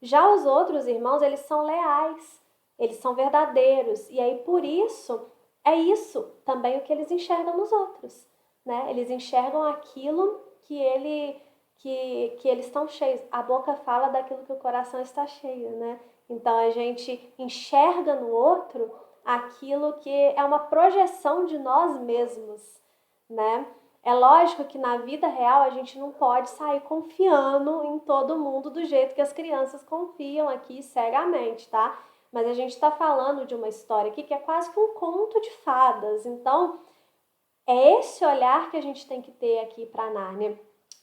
Já os outros irmãos, eles são leais. Eles são verdadeiros. E aí, por isso, é isso também o que eles enxergam nos outros. Né? Eles enxergam aquilo que eles estão cheios. A boca fala daquilo que o coração está cheio, né? Então a gente enxerga no outro aquilo que é uma projeção de nós mesmos, né? É lógico que na vida real a gente não pode sair confiando em todo mundo do jeito que as crianças confiam aqui cegamente, tá? Mas a gente está falando de uma história aqui que é quase que um conto de fadas. Então, é esse olhar que a gente tem que ter aqui para Nárnia,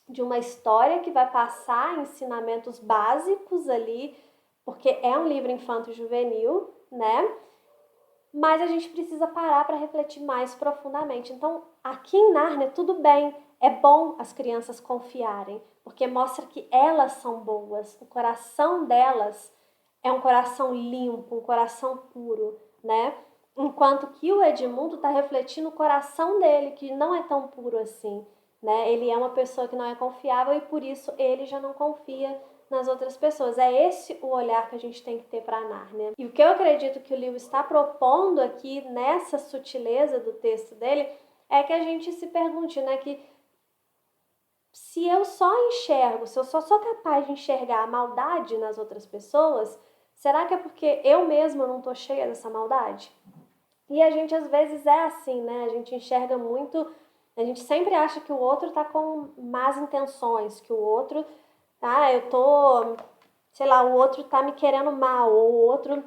de uma história que vai passar ensinamentos básicos ali, porque é um livro infanto-juvenil, né? mas a gente precisa parar para refletir mais profundamente. Então, aqui em Nárnia, tudo bem, é bom as crianças confiarem, porque mostra que elas são boas, o coração delas é um coração limpo, um coração puro, né? Enquanto que o Edmundo está refletindo o coração dele, que não é tão puro assim, né? Ele é uma pessoa que não é confiável e por isso ele já não confia nas outras pessoas. É esse o olhar que a gente tem que ter para Nárnia. E o que eu acredito que o Lewis está propondo aqui nessa sutileza do texto dele é que a gente se pergunte, né, que se eu só enxergo, se eu só sou capaz de enxergar a maldade nas outras pessoas, será que é porque eu mesma não tô cheia dessa maldade? E a gente às vezes é assim, né? A gente enxerga muito, a gente sempre acha que o outro tá com más intenções, que o outro, eu tô, sei lá, o outro tá me querendo mal, ou o outro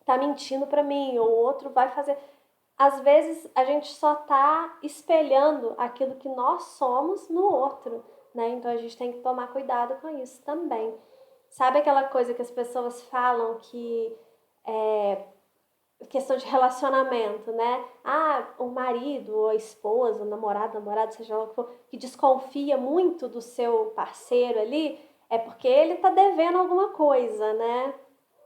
tá mentindo pra mim, ou o outro vai fazer. Às vezes a gente só tá espelhando aquilo que nós somos no outro, né? Então a gente tem que tomar cuidado com isso também. Sabe aquela coisa que as pessoas falam que é questão de relacionamento, né? O marido, ou a esposa, o namorado, seja lá o que for, que desconfia muito do seu parceiro ali, é porque ele tá devendo alguma coisa, né?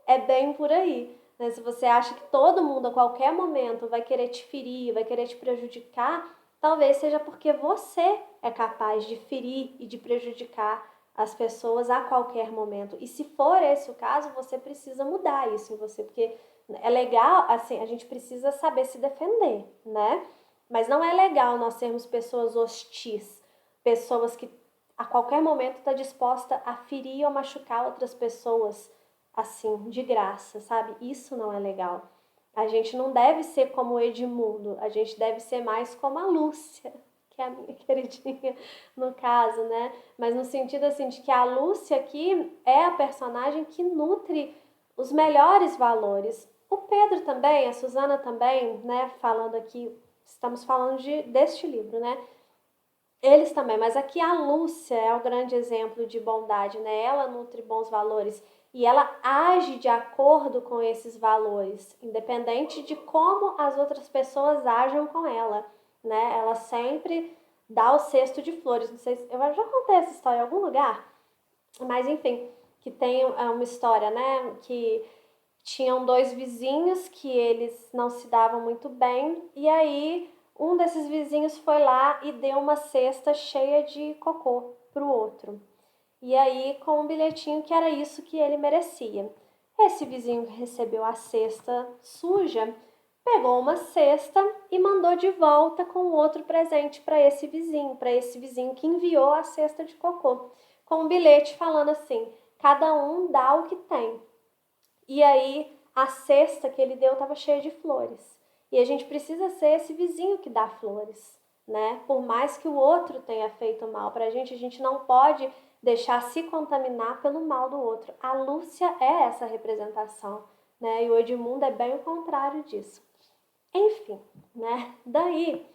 É bem por aí. Né? Se você acha que todo mundo a qualquer momento vai querer te ferir, vai querer te prejudicar, talvez seja porque você é capaz de ferir e de prejudicar as pessoas a qualquer momento. E se for esse o caso, você precisa mudar isso em você, porque é legal, assim, a gente precisa saber se defender, né? Mas não é legal nós sermos pessoas hostis, pessoas que a qualquer momento está disposta a ferir ou machucar outras pessoas, assim, de graça, sabe? Isso não é legal. A gente não deve ser como o Edmundo, a gente deve ser mais como a Lúcia, que é a minha queridinha no caso, né? Mas no sentido assim de que a Lúcia aqui é a personagem que nutre os melhores valores. O Pedro também, a Susana também, né? Falando aqui, estamos falando deste livro, né? Eles também, mas aqui a Lúcia é o grande exemplo de bondade, né? Ela nutre bons valores e ela age de acordo com esses valores, independente de como as outras pessoas ajam com ela, né? Ela sempre dá o cesto de flores. Não sei se eu já contei essa história em algum lugar, mas enfim, que tem uma história, né? Que tinham dois vizinhos que eles não se davam muito bem e aí um desses vizinhos foi lá e deu uma cesta cheia de cocô pro outro. E aí com um bilhetinho que era isso que ele merecia. Esse vizinho que recebeu a cesta suja pegou uma cesta e mandou de volta com outro presente para esse vizinho que enviou a cesta de cocô, com um bilhete falando assim: cada um dá o que tem. E aí a cesta que ele deu estava cheia de flores. E a gente precisa ser esse vizinho que dá flores, né? Por mais que o outro tenha feito mal pra gente, a gente não pode deixar se contaminar pelo mal do outro. A Lúcia é essa representação, né? E o Edmundo é bem o contrário disso. Enfim, né? Daí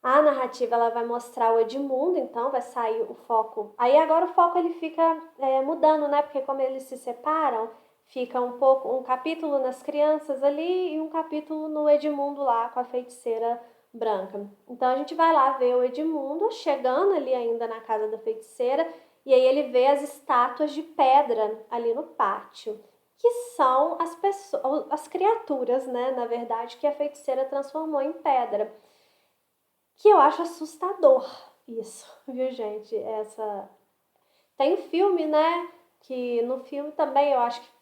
a narrativa ela vai mostrar o Edmundo, então vai sair o foco. Aí agora o foco ele fica mudando, né? Porque como eles se separam, fica um capítulo nas crianças ali e um capítulo no Edmundo lá com a feiticeira branca. Então a gente vai lá ver o Edmundo chegando ali ainda na casa da feiticeira e aí ele vê as estátuas de pedra ali no pátio, que são as pessoas, as criaturas, né? Na verdade, que a feiticeira transformou em pedra. Que eu acho assustador isso, viu, gente? Tem um filme, né? Que no filme também eu acho que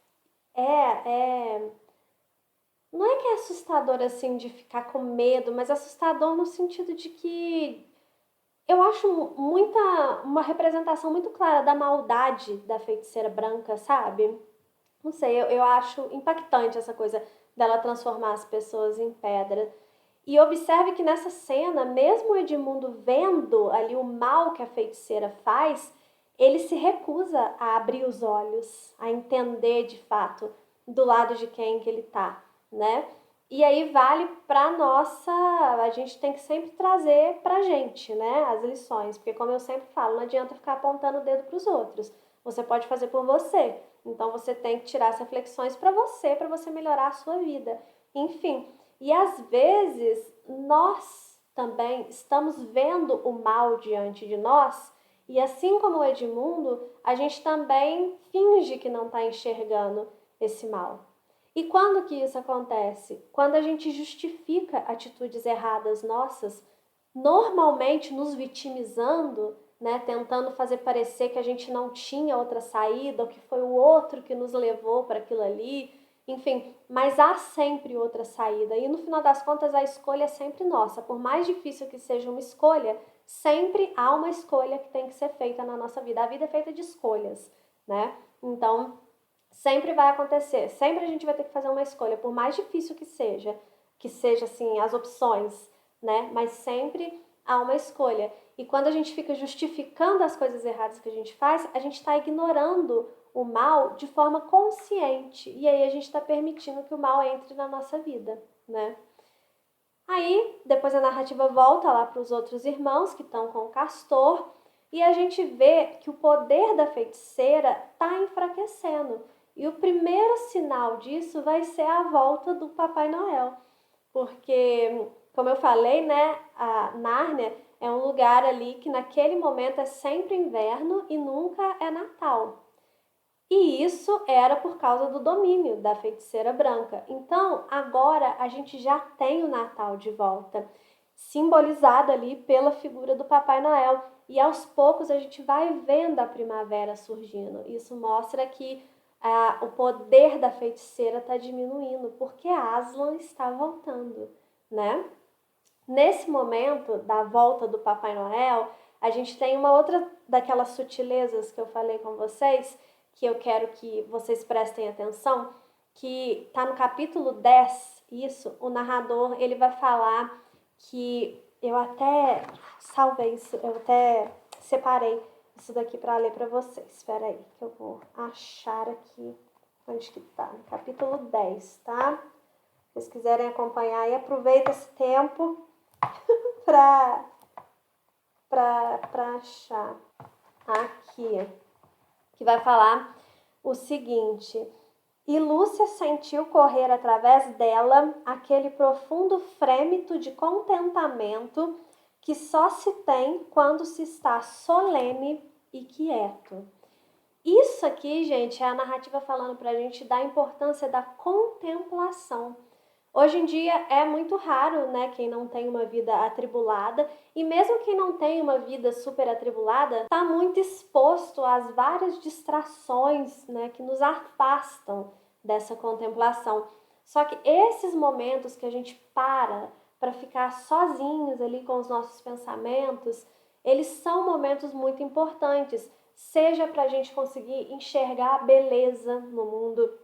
não é que é assustador assim de ficar com medo, mas assustador no sentido de que eu acho uma representação muito clara da maldade da feiticeira branca, sabe? Não sei, eu acho impactante essa coisa dela transformar as pessoas em pedra. E observe que nessa cena, mesmo o Edmundo vendo ali o mal que a feiticeira faz, ele se recusa a abrir os olhos, a entender de fato do lado de quem que ele tá, né? E aí vale pra nossa, a gente tem que sempre trazer pra gente, né, as lições, porque como eu sempre falo, não adianta ficar apontando o dedo pros outros. Você pode fazer por você. Então você tem que tirar as reflexões para você melhorar a sua vida. Enfim, E às vezes nós também estamos vendo o mal diante de nós, e assim como o Edmundo, a gente também finge que não está enxergando esse mal. E quando que isso acontece? Quando a gente justifica atitudes erradas nossas, normalmente nos vitimizando, né, tentando fazer parecer que a gente não tinha outra saída, ou que foi o outro que nos levou para aquilo ali, enfim, mas há sempre outra saída. E no final das contas a escolha é sempre nossa. Por mais difícil que seja uma escolha, sempre há uma escolha que tem que ser feita na nossa vida. A vida é feita de escolhas, né? Então, sempre vai acontecer, sempre a gente vai ter que fazer uma escolha, por mais difícil que seja assim as opções, né? Mas sempre há uma escolha. E quando a gente fica justificando as coisas erradas que a gente faz, a gente está ignorando o mal de forma consciente. E aí a gente está permitindo que o mal entre na nossa vida, né? Aí, depois a narrativa volta lá para os outros irmãos que estão com o Castor e a gente vê que o poder da feiticeira está enfraquecendo. E o primeiro sinal disso vai ser a volta do Papai Noel. Porque, como eu falei, né, a Nárnia é um lugar ali que naquele momento é sempre inverno e nunca é Natal. E isso era por causa do domínio da feiticeira branca. Então, agora a gente já tem o Natal de volta, simbolizado ali pela figura do Papai Noel. E aos poucos a gente vai vendo a primavera surgindo. Isso mostra que o poder da feiticeira está diminuindo, porque Aslan está voltando, né? Nesse momento da volta do Papai Noel, a gente tem uma outra daquelas sutilezas que eu falei com vocês, que eu quero que vocês prestem atenção, que está no capítulo 10, isso, o narrador, ele vai falar que eu até salvei isso, eu até separei isso daqui para ler para vocês. Espera aí, que eu vou achar aqui onde que tá, no capítulo 10, tá? Se vocês quiserem acompanhar aí, aproveita esse tempo para achar aqui, que vai falar o seguinte: e Lúcia sentiu correr através dela aquele profundo frêmito de contentamento que só se tem quando se está solene e quieto. Isso aqui, gente, é a narrativa falando pra gente da importância da contemplação. Hoje em dia é muito raro, né, quem não tem uma vida atribulada, e mesmo quem não tem uma vida super atribulada, está muito exposto às várias distrações, né, que nos afastam dessa contemplação. Só que esses momentos que a gente para ficar sozinhos ali com os nossos pensamentos, eles são momentos muito importantes, seja para a gente conseguir enxergar a beleza no mundo,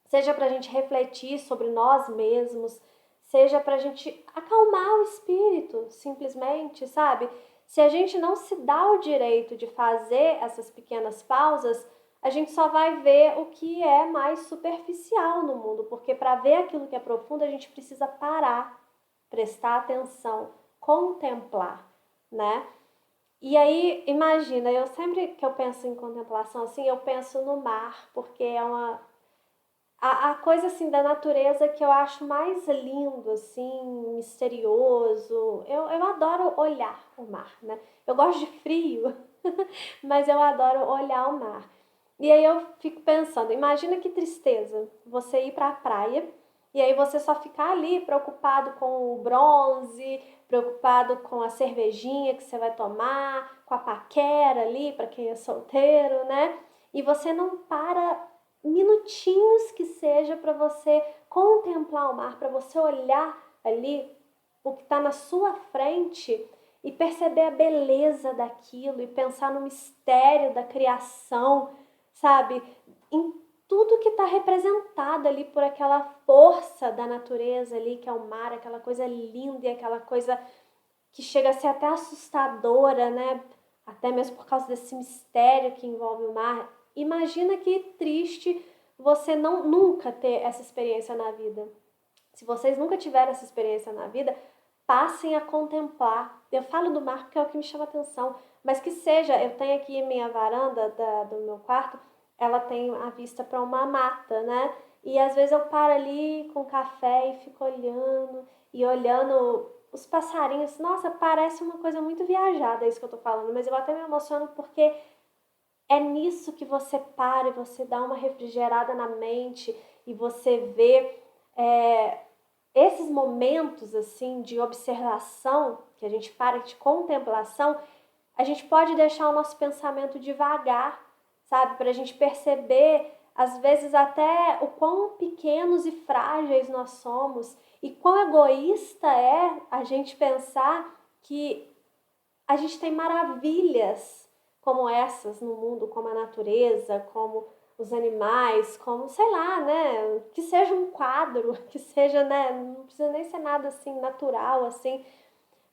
seja para a gente refletir sobre nós mesmos, seja para a gente acalmar o espírito, simplesmente, sabe? Se a gente não se dá o direito de fazer essas pequenas pausas, a gente só vai ver o que é mais superficial no mundo, porque para ver aquilo que é profundo, a gente precisa parar, prestar atenção, contemplar, né? E aí, imagina, eu sempre que eu penso em contemplação assim, eu penso no mar, porque é a coisa assim da natureza que eu acho mais lindo, assim, misterioso. Eu adoro olhar o mar, né? Eu gosto de frio, mas eu adoro olhar o mar. E aí eu fico pensando, imagina que tristeza você ir para a praia e aí você só ficar ali preocupado com o bronze, preocupado com a cervejinha que você vai tomar, com a paquera ali para quem é solteiro, né? E você não para minutinhos que seja para você contemplar o mar, para você olhar ali o que está na sua frente e perceber a beleza daquilo e pensar no mistério da criação, sabe? Em tudo que está representado ali por aquela força da natureza ali, que é o mar, aquela coisa linda e aquela coisa que chega a ser até assustadora, né? Até mesmo por causa desse mistério que envolve o mar. Imagina que triste você nunca ter essa experiência na vida. Se vocês nunca tiveram essa experiência na vida, passem a contemplar. Eu falo do mar porque é o que me chama atenção, mas que seja, eu tenho aqui minha varanda do meu quarto, ela tem a vista para uma mata, né? E às vezes eu paro ali com café e fico olhando e olhando os passarinhos. Nossa, parece uma coisa muito viajada isso que eu tô falando, mas eu até me emociono porque é nisso que você para e você dá uma refrigerada na mente e você vê esses momentos assim de observação, que a gente para de contemplação, a gente pode deixar o nosso pensamento devagar, sabe? Para a gente perceber, às vezes, até o quão pequenos e frágeis nós somos e quão egoísta é a gente pensar que a gente tem maravilhas como essas no mundo, como a natureza, como os animais, como, sei lá, né, que seja um quadro, que seja, né, não precisa nem ser nada assim natural, assim,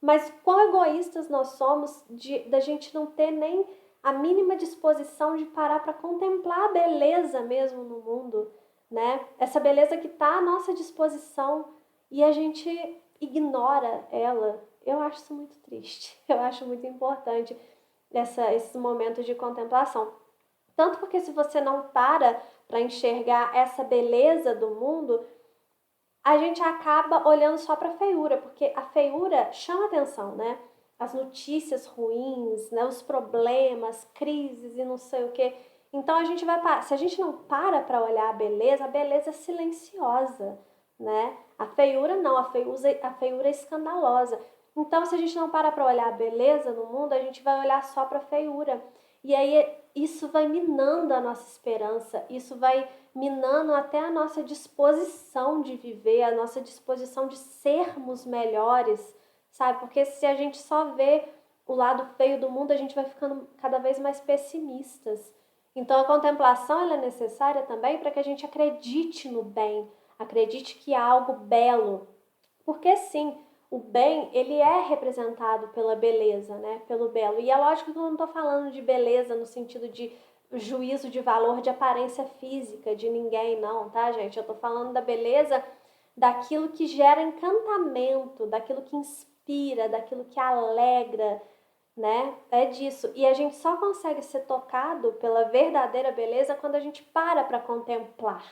mas quão egoístas nós somos da gente não ter nem a mínima disposição de parar para contemplar a beleza mesmo no mundo, né? Essa beleza que está à nossa disposição e a gente ignora ela. Eu acho isso muito triste. Eu acho muito importante esses momentos de contemplação. Tanto porque se você não para enxergar essa beleza do mundo, a gente acaba olhando só para a feiura, porque a feiura chama atenção, né? As notícias ruins, né? Os problemas, crises e não sei o quê. Então a gente vai se a gente não para olhar a beleza é silenciosa, né? A feiura não, a feiura é escandalosa. Então se a gente não para olhar a beleza no mundo, a gente vai olhar só para a feiura. E aí isso vai minando a nossa esperança, isso vai minando até a nossa disposição de viver, a nossa disposição de sermos melhores, sabe? Porque se a gente só vê o lado feio do mundo, a gente vai ficando cada vez mais pessimistas. Então a contemplação ela é necessária também para que a gente acredite no bem, acredite que há algo belo. Porque sim, o bem, ele é representado pela beleza, né? Pelo belo. E é lógico que eu não estou falando de beleza no sentido de juízo de valor de aparência física de ninguém, não, tá, gente? Eu tô falando da beleza daquilo que gera encantamento, daquilo que inspira, daquilo que alegra, né? É disso. E a gente só consegue ser tocado pela verdadeira beleza quando a gente para contemplar.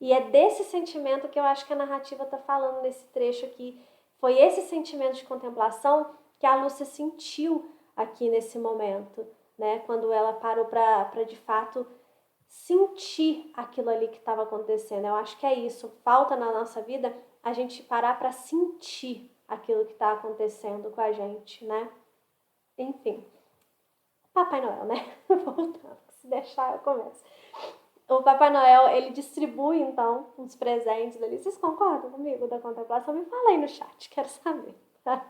E é desse sentimento que eu acho que a narrativa tá falando nesse trecho aqui. Foi esse sentimento de contemplação que a Lúcia sentiu aqui nesse momento, né? Quando ela parou para de fato sentir aquilo ali que estava acontecendo. Eu acho que é isso. Falta na nossa vida a gente parar para sentir aquilo que está acontecendo com a gente, né? Enfim. Papai Noel, né? Voltando, se deixar eu começo. O Papai Noel, ele distribui, então, uns presentes ali. Vocês concordam comigo da contemplação? Me fala aí no chat, quero saber, tá?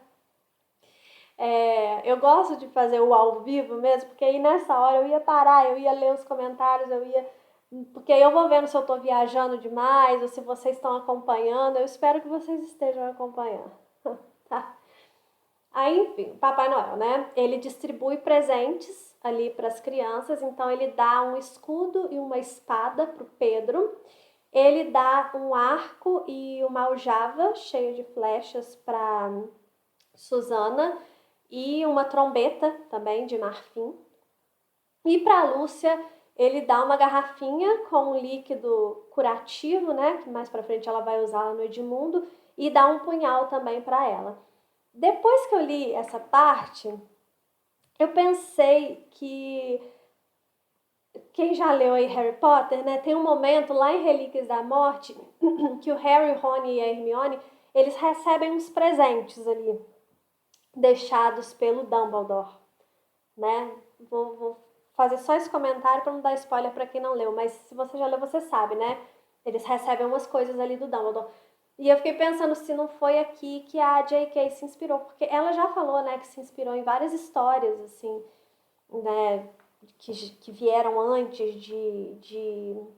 Eu gosto de fazer o ao vivo mesmo, porque aí nessa hora eu ia parar, eu ia ler os comentários, porque aí eu vou vendo se eu tô viajando demais ou se vocês estão acompanhando. Eu espero que vocês estejam acompanhando, tá? Aí, enfim, o Papai Noel, né? Ele distribui presentes ali para as crianças, então ele dá um escudo e uma espada pro Pedro. Ele dá um arco e uma aljava cheia de flechas para Susana e uma trombeta também de marfim. E para Lúcia, ele dá uma garrafinha com um líquido curativo, né? Que mais para frente ela vai usar lá no Edmundo, e dá um punhal também para ela. Depois que eu li essa parte, eu pensei que quem já leu aí Harry Potter, né, tem um momento lá em Relíquias da Morte que o Harry, o Rony e a Hermione, eles recebem uns presentes ali, deixados pelo Dumbledore, né? Vou fazer só esse comentário para não dar spoiler para quem não leu, mas se você já leu, você sabe, né? Eles recebem umas coisas ali do Dumbledore. E eu fiquei pensando se não foi aqui que a J.K. se inspirou, porque ela já falou, né, que se inspirou em várias histórias, assim, né, que vieram antes de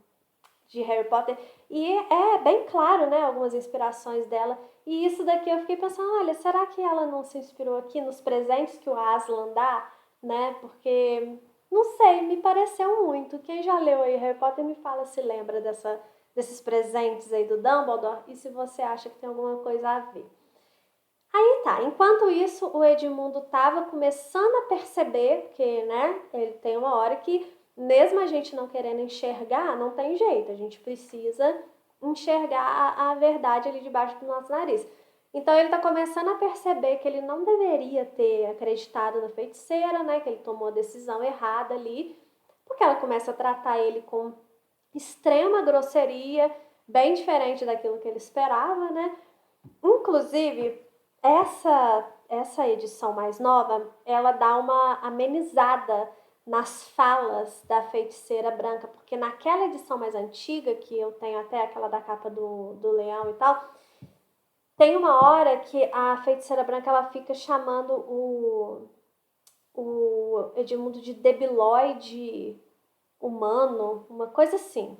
Harry Potter. E é bem claro, né, algumas inspirações dela. E isso daqui eu fiquei pensando, olha, será que ela não se inspirou aqui nos presentes que o Aslan dá, né? Porque, não sei, me pareceu muito. Quem já leu aí Harry Potter me fala se lembra desses presentes aí do Dumbledore e se você acha que tem alguma coisa a ver. Aí tá, enquanto isso o Edmundo tava começando a perceber que, né, ele tem uma hora que mesmo a gente não querendo enxergar, não tem jeito, a gente precisa enxergar a verdade ali debaixo do nosso nariz. Então ele está começando a perceber que ele não deveria ter acreditado na feiticeira, né? Que ele tomou a decisão errada ali, porque ela começa a tratar ele com extrema grosseria, bem diferente daquilo que ele esperava, né? Inclusive, essa edição mais nova, ela dá uma amenizada nas falas da feiticeira branca, porque naquela edição mais antiga, que eu tenho até aquela da capa do leão e tal, tem uma hora que a feiticeira branca ela fica chamando o Edmundo de debilóide humano, uma coisa assim.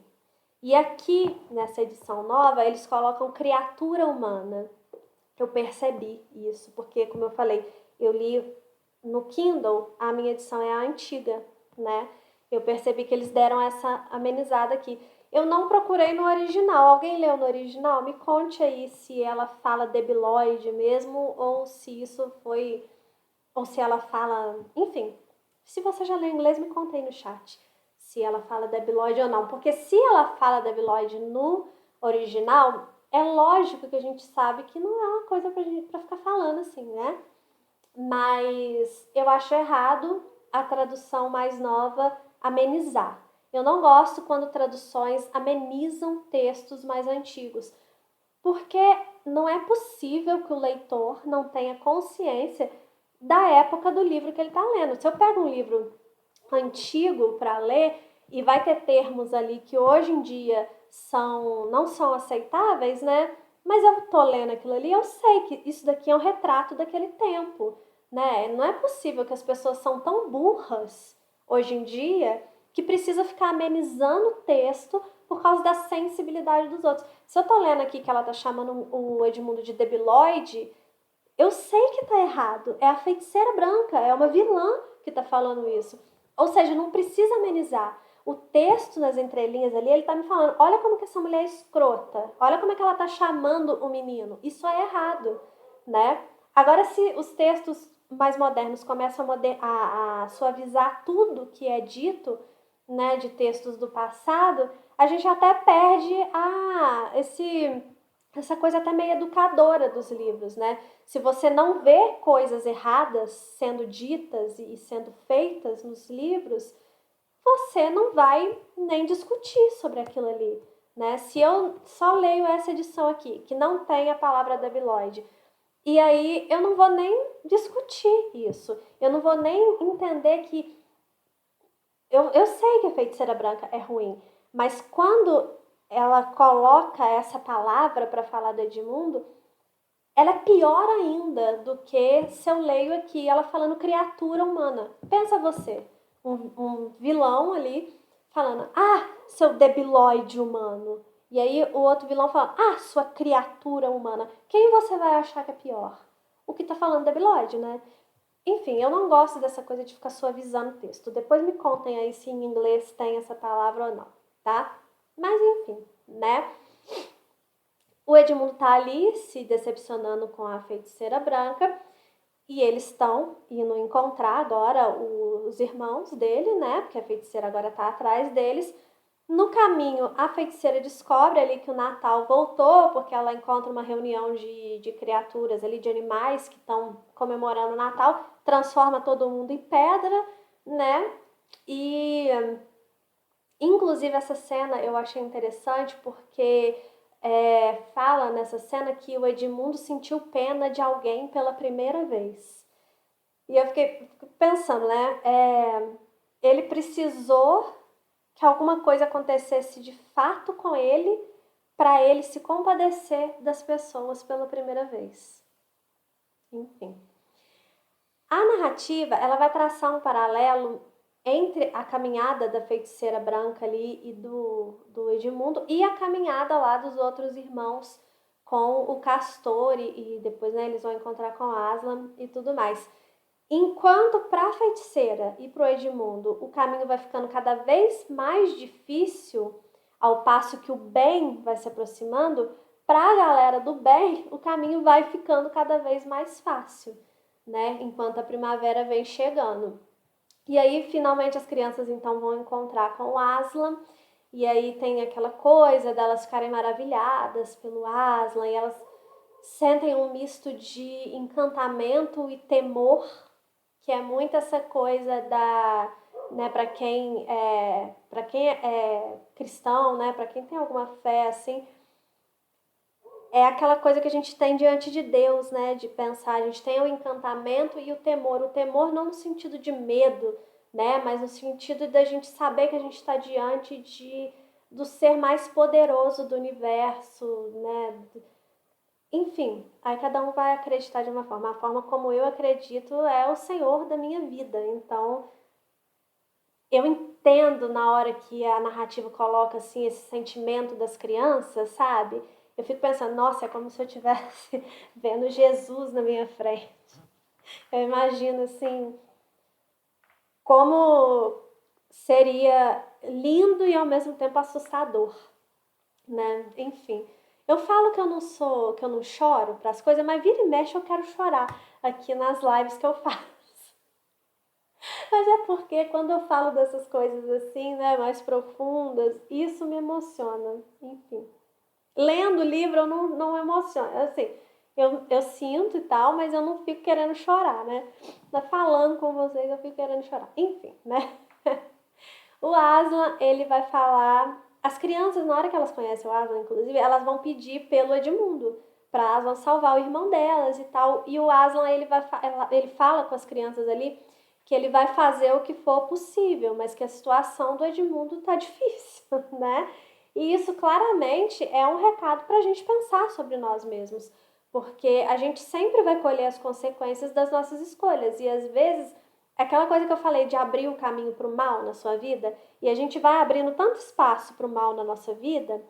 E aqui, nessa edição nova, eles colocam criatura humana. Eu percebi isso, porque, como eu falei, eu li no Kindle, a minha edição é a antiga, né? Eu percebi que eles deram essa amenizada aqui. Eu não procurei no original. Alguém leu no original? Me conte aí se ela fala debilóide mesmo, ou se isso foi... Ou se ela fala... Enfim, se você já leu inglês, me conta aí no chat se ela fala debilóide ou não. Porque se ela fala debilóide no original, é lógico que a gente sabe que não é uma coisa pra ficar falando assim, né? Mas eu acho errado a tradução mais nova amenizar. Eu não gosto quando traduções amenizam textos mais antigos, porque não é possível que o leitor não tenha consciência da época do livro que ele está lendo. Se eu pego um livro antigo para ler e vai ter termos ali que hoje em dia não são aceitáveis, né? Mas eu tô lendo aquilo ali, eu sei que isso daqui é um retrato daquele tempo, né? Não é possível que as pessoas são tão burras hoje em dia que precisa ficar amenizando o texto por causa da sensibilidade dos outros. Se eu tô lendo aqui que ela tá chamando o Edmundo de debilóide, eu sei que tá errado. É a feiticeira branca, é uma vilã que tá falando isso. Ou seja, não precisa amenizar. O texto nas entrelinhas ali, ele tá me falando, olha como que essa mulher é escrota, olha como é que ela tá chamando o menino. Isso é errado, né? Agora, se os textos mais modernos começam a suavizar tudo que é dito, né, de textos do passado, a gente até perde essa coisa até meio educadora dos livros, né? Se você não vê coisas erradas sendo ditas e sendo feitas nos livros, você não vai nem discutir sobre aquilo ali, né? Se eu só leio essa edição aqui, que não tem a palavra debilóide, e aí eu não vou nem discutir isso, eu não vou nem entender que... Eu sei que a feiticeira branca é ruim, mas quando ela coloca essa palavra para falar do Edmundo, ela é pior ainda do que se eu leio aqui ela falando criatura humana. Pensa você, um vilão ali falando, seu debilóide humano. E aí o outro vilão fala, sua criatura humana. Quem você vai achar que é pior? O que tá falando debilóide, né? Enfim, eu não gosto dessa coisa de ficar suavizando o texto. Depois me contem aí se em inglês tem essa palavra ou não, tá? Mas enfim, né? O Edmundo tá ali se decepcionando com a feiticeira branca e eles estão indo encontrar agora os irmãos dele, né? Porque a feiticeira agora tá atrás deles. No caminho, a feiticeira descobre ali que o Natal voltou, porque ela encontra uma reunião de criaturas ali, de animais que estão comemorando o Natal, transforma todo mundo em pedra, né? E, inclusive, essa cena eu achei interessante porque fala nessa cena que o Edmundo sentiu pena de alguém pela primeira vez. E eu fiquei pensando, né? Ele precisou que alguma coisa acontecesse de fato com ele para ele se compadecer das pessoas pela primeira vez. Enfim. A narrativa, ela vai traçar um paralelo entre a caminhada da feiticeira branca ali e do Edmundo e a caminhada lá dos outros irmãos com o Castor e depois, né, eles vão encontrar com Aslan e tudo mais. Enquanto para a feiticeira e para o Edmundo o caminho vai ficando cada vez mais difícil, ao passo que o bem vai se aproximando, para a galera do bem o caminho vai ficando cada vez mais fácil, né? Enquanto a primavera vem chegando. E aí, finalmente, as crianças então vão encontrar com o Aslan. E aí tem aquela coisa delas ficarem maravilhadas pelo Aslan. E elas sentem um misto de encantamento e temor, que é muito essa coisa da, né, para quem é cristão, né, para quem tem alguma fé assim, é aquela coisa que a gente tem diante de Deus, né, de pensar, a gente tem o encantamento e o temor não no sentido de medo, né, mas no sentido da gente saber que a gente está diante do ser mais poderoso do universo, né, enfim, aí cada um vai acreditar de uma forma. A forma como eu acredito é o Senhor da minha vida. Então, eu entendo na hora que a narrativa coloca assim esse sentimento das crianças, sabe? Eu fico pensando, nossa, é como se eu estivesse vendo Jesus na minha frente. Eu imagino assim como seria lindo e ao mesmo tempo assustador, né? Enfim, eu falo que eu não choro para as coisas, mas vira e mexe eu quero chorar aqui nas lives que eu faço. Mas é porque quando eu falo dessas coisas assim, né, mais profundas, isso me emociona. Enfim, lendo o livro eu não emociono. Assim, eu sinto e tal, mas eu não fico querendo chorar, né? Tá falando com vocês, eu fico querendo chorar. Enfim, né? O Aslan, ele vai falar. As crianças, na hora que elas conhecem o Aslan, inclusive, elas vão pedir pelo Edmundo para Aslan salvar o irmão delas e tal. E o Aslan, ele fala com as crianças ali que ele vai fazer o que for possível, mas que a situação do Edmundo tá difícil, né? E isso claramente é um recado para a gente pensar sobre nós mesmos, porque a gente sempre vai colher as consequências das nossas escolhas e às vezes é aquela coisa que eu falei de abrir o caminho para o mal na sua vida, e a gente vai abrindo tanto espaço para o mal na nossa vida,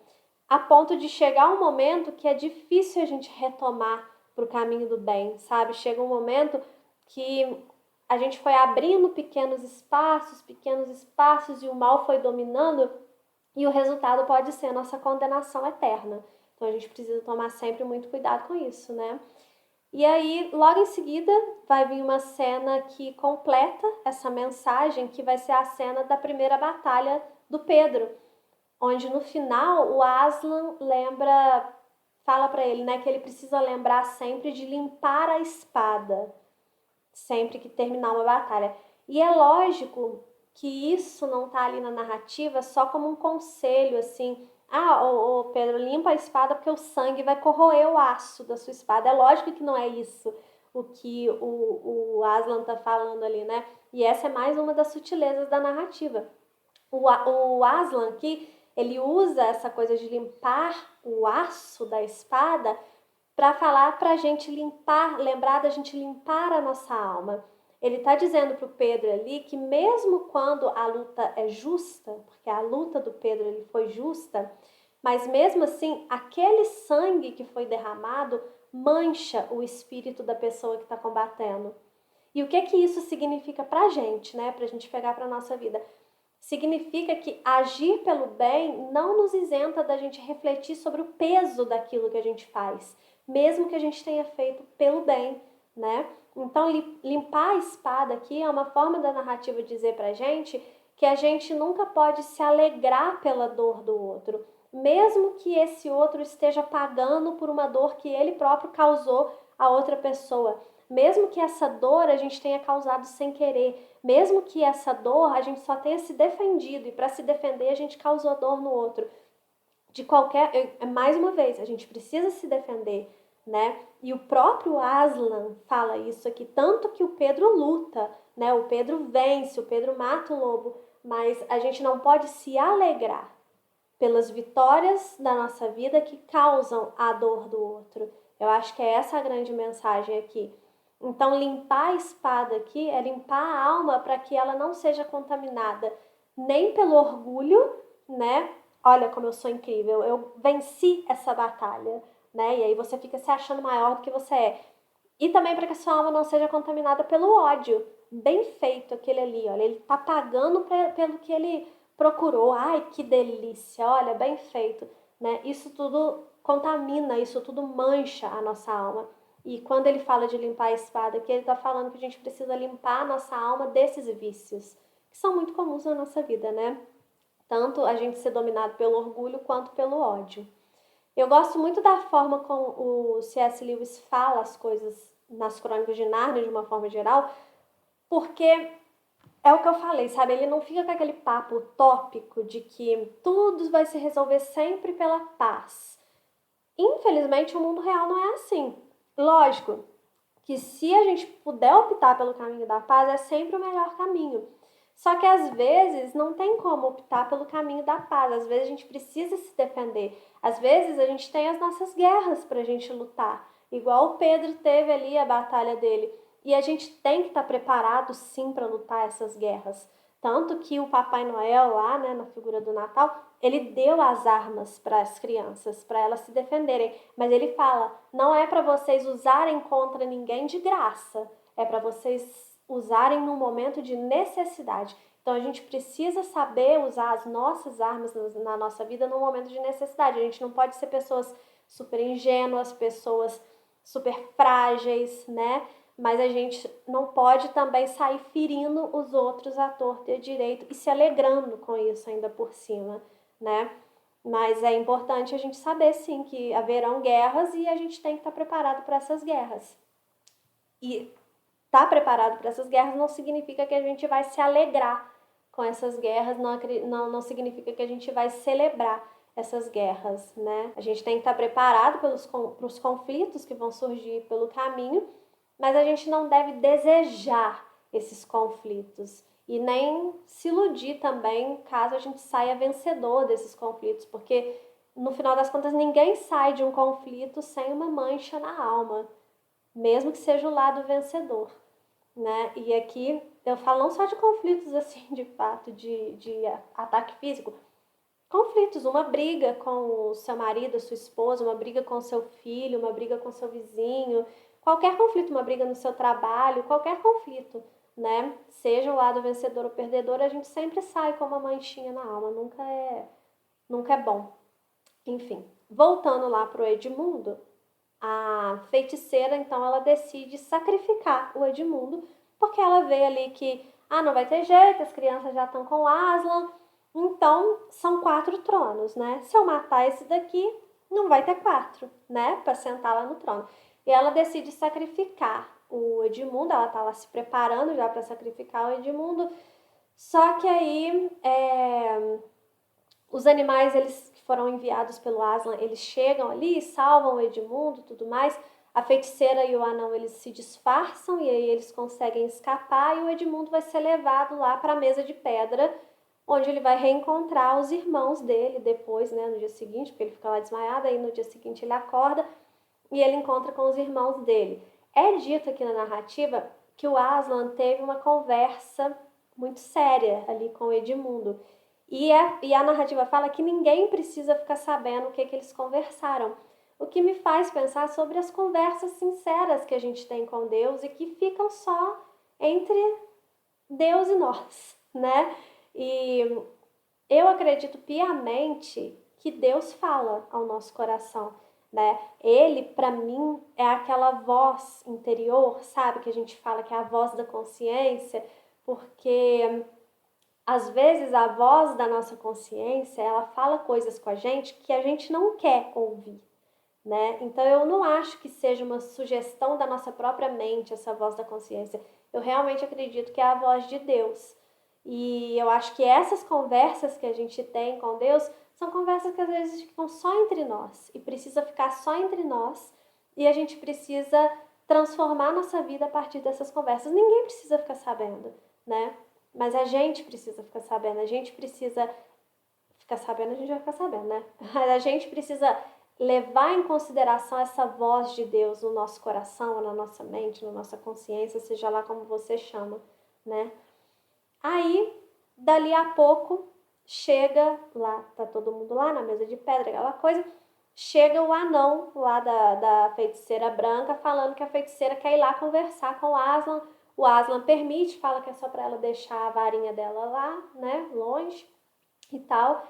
a ponto de chegar um momento que é difícil a gente retomar para o caminho do bem, sabe? Chega um momento que a gente foi abrindo pequenos espaços, e o mal foi dominando, e o resultado pode ser a nossa condenação eterna. Então a gente precisa tomar sempre muito cuidado com isso, né? E aí, logo em seguida, vai vir uma cena que completa essa mensagem, que vai ser a cena da primeira batalha do Pedro, onde no final o Aslan fala para ele, né, que ele precisa lembrar sempre de limpar a espada, sempre que terminar uma batalha. E é lógico que isso não tá ali na narrativa só como um conselho, assim, ô Pedro, limpa a espada porque o sangue vai corroer o aço da sua espada. É lógico que não é isso o que o Aslan tá falando ali, né? E essa é mais uma das sutilezas da narrativa. O Aslan aqui, ele usa essa coisa de limpar o aço da espada para falar para a gente limpar, lembrar da gente limpar a nossa alma. Ele está dizendo para o Pedro ali que mesmo quando a luta é justa, porque a luta do Pedro ele foi justa, mas mesmo assim aquele sangue que foi derramado mancha o espírito da pessoa que está combatendo. E o que isso significa para a gente, né? Para a gente pegar para nossa vida? Significa que agir pelo bem não nos isenta da gente refletir sobre o peso daquilo que a gente faz, mesmo que a gente tenha feito pelo bem, né? Então, limpar a espada aqui é uma forma da narrativa dizer pra gente que a gente nunca pode se alegrar pela dor do outro, mesmo que esse outro esteja pagando por uma dor que ele próprio causou a outra pessoa. Mesmo que essa dor a gente tenha causado sem querer, mesmo que essa dor a gente só tenha se defendido e para se defender a gente causou dor no outro. Mais uma vez, a gente precisa se defender, né? E o próprio Aslan fala isso aqui, tanto que o Pedro luta, né? O Pedro vence, o Pedro mata o lobo, mas a gente não pode se alegrar pelas vitórias da nossa vida que causam a dor do outro. Eu acho que é essa a grande mensagem aqui. Então, limpar a espada aqui é limpar a alma para que ela não seja contaminada nem pelo orgulho, né? Olha como eu sou incrível, eu venci essa batalha, né? E aí você fica se achando maior do que você é. E também para que a sua alma não seja contaminada pelo ódio. Bem feito aquele ali, olha, ele tá pagando pelo que ele procurou. Ai, que delícia, olha, bem feito, né? Isso tudo contamina, isso tudo mancha a nossa alma. E quando ele fala de limpar a espada, que ele está falando que a gente precisa limpar a nossa alma desses vícios, que são muito comuns na nossa vida, né? Tanto a gente ser dominado pelo orgulho quanto pelo ódio. Eu gosto muito da forma como o C.S. Lewis fala as coisas nas Crônicas de Nárnia, de uma forma geral, porque é o que eu falei, sabe? Ele não fica com aquele papo utópico de que tudo vai se resolver sempre pela paz. Infelizmente, o mundo real não é assim. Lógico que se a gente puder optar pelo caminho da paz, é sempre o melhor caminho. Só que às vezes não tem como optar pelo caminho da paz. Às vezes a gente precisa se defender. Às vezes a gente tem as nossas guerras pra gente lutar. Igual o Pedro teve ali a batalha dele. E a gente tem que estar preparado sim para lutar essas guerras. Tanto que o Papai Noel lá, né, na figura do Natal, ele deu as armas para as crianças, para elas se defenderem. Mas ele fala, não é para vocês usarem contra ninguém de graça. É para vocês usarem num momento de necessidade. Então a gente precisa saber usar as nossas armas na nossa vida num momento de necessidade. A gente não pode ser pessoas super ingênuas, pessoas super frágeis, né? Mas a gente não pode também sair ferindo os outros à torta e à direita e se alegrando com isso ainda por cima, né? Mas é importante a gente saber, sim, que haverão guerras e a gente tem que estar preparado para essas guerras. E estar preparado para essas guerras não significa que a gente vai se alegrar com essas guerras, não significa que a gente vai celebrar essas guerras, né? A gente tem que estar preparado pelos conflitos que vão surgir pelo caminho, mas a gente não deve desejar esses conflitos e nem se iludir também caso a gente saia vencedor desses conflitos, porque no final das contas ninguém sai de um conflito sem uma mancha na alma, mesmo que seja o lado vencedor, né? E aqui eu falo não só de conflitos assim, de fato, de ataque físico, conflitos, uma briga com o seu marido, sua esposa, uma briga com o seu filho, uma briga com o seu vizinho, qualquer conflito, uma briga no seu trabalho, qualquer conflito, né? Seja o lado vencedor ou perdedor, a gente sempre sai com uma manchinha na alma, nunca é bom. Enfim, voltando lá pro Edmundo, a feiticeira, então, ela decide sacrificar o Edmundo, porque ela vê ali que, não vai ter jeito, as crianças já estão com Aslan, então são 4 tronos, né? Se eu matar esse daqui, não vai ter 4, né? Para sentar lá no trono. E ela decide sacrificar o Edmundo, ela tá lá se preparando já para sacrificar o Edmundo, só que aí os animais, eles que foram enviados pelo Aslan, eles chegam ali, salvam o Edmundo e tudo mais. A feiticeira e o anão, eles se disfarçam e aí eles conseguem escapar e o Edmundo vai ser levado lá para a mesa de pedra, onde ele vai reencontrar os irmãos dele depois, né, no dia seguinte, porque ele fica lá desmaiado, aí no dia seguinte ele acorda e ele encontra com os irmãos dele. É dito aqui na narrativa que o Aslan teve uma conversa muito séria ali com o Edmundo. E a narrativa fala que ninguém precisa ficar sabendo o que eles conversaram. O que me faz pensar sobre as conversas sinceras que a gente tem com Deus e que ficam só entre Deus e nós, né? E eu acredito piamente que Deus fala ao nosso coração, né? Ele, para mim, é aquela voz interior, sabe? Que a gente fala que é a voz da consciência, porque às vezes a voz da nossa consciência, ela fala coisas com a gente que a gente não quer ouvir, né? Então eu não acho que seja uma sugestão da nossa própria mente essa voz da consciência. Eu realmente acredito que é a voz de Deus. E eu acho que essas conversas que a gente tem com Deus são conversas que às vezes ficam só entre nós e precisa ficar só entre nós e a gente precisa transformar nossa vida a partir dessas conversas. Ninguém precisa ficar sabendo, né? Mas a gente precisa ficar sabendo, a gente precisa ficar sabendo, a gente vai ficar sabendo, né? Mas a gente precisa levar em consideração essa voz de Deus no nosso coração, na nossa mente, na nossa consciência, seja lá como você chama, né? Aí, dali a pouco, chega lá, tá todo mundo lá na mesa de pedra, aquela coisa, chega o anão lá da feiticeira branca falando que a feiticeira quer ir lá conversar com o Aslan. O Aslan permite, fala que é só para ela deixar a varinha dela lá, né, longe e tal.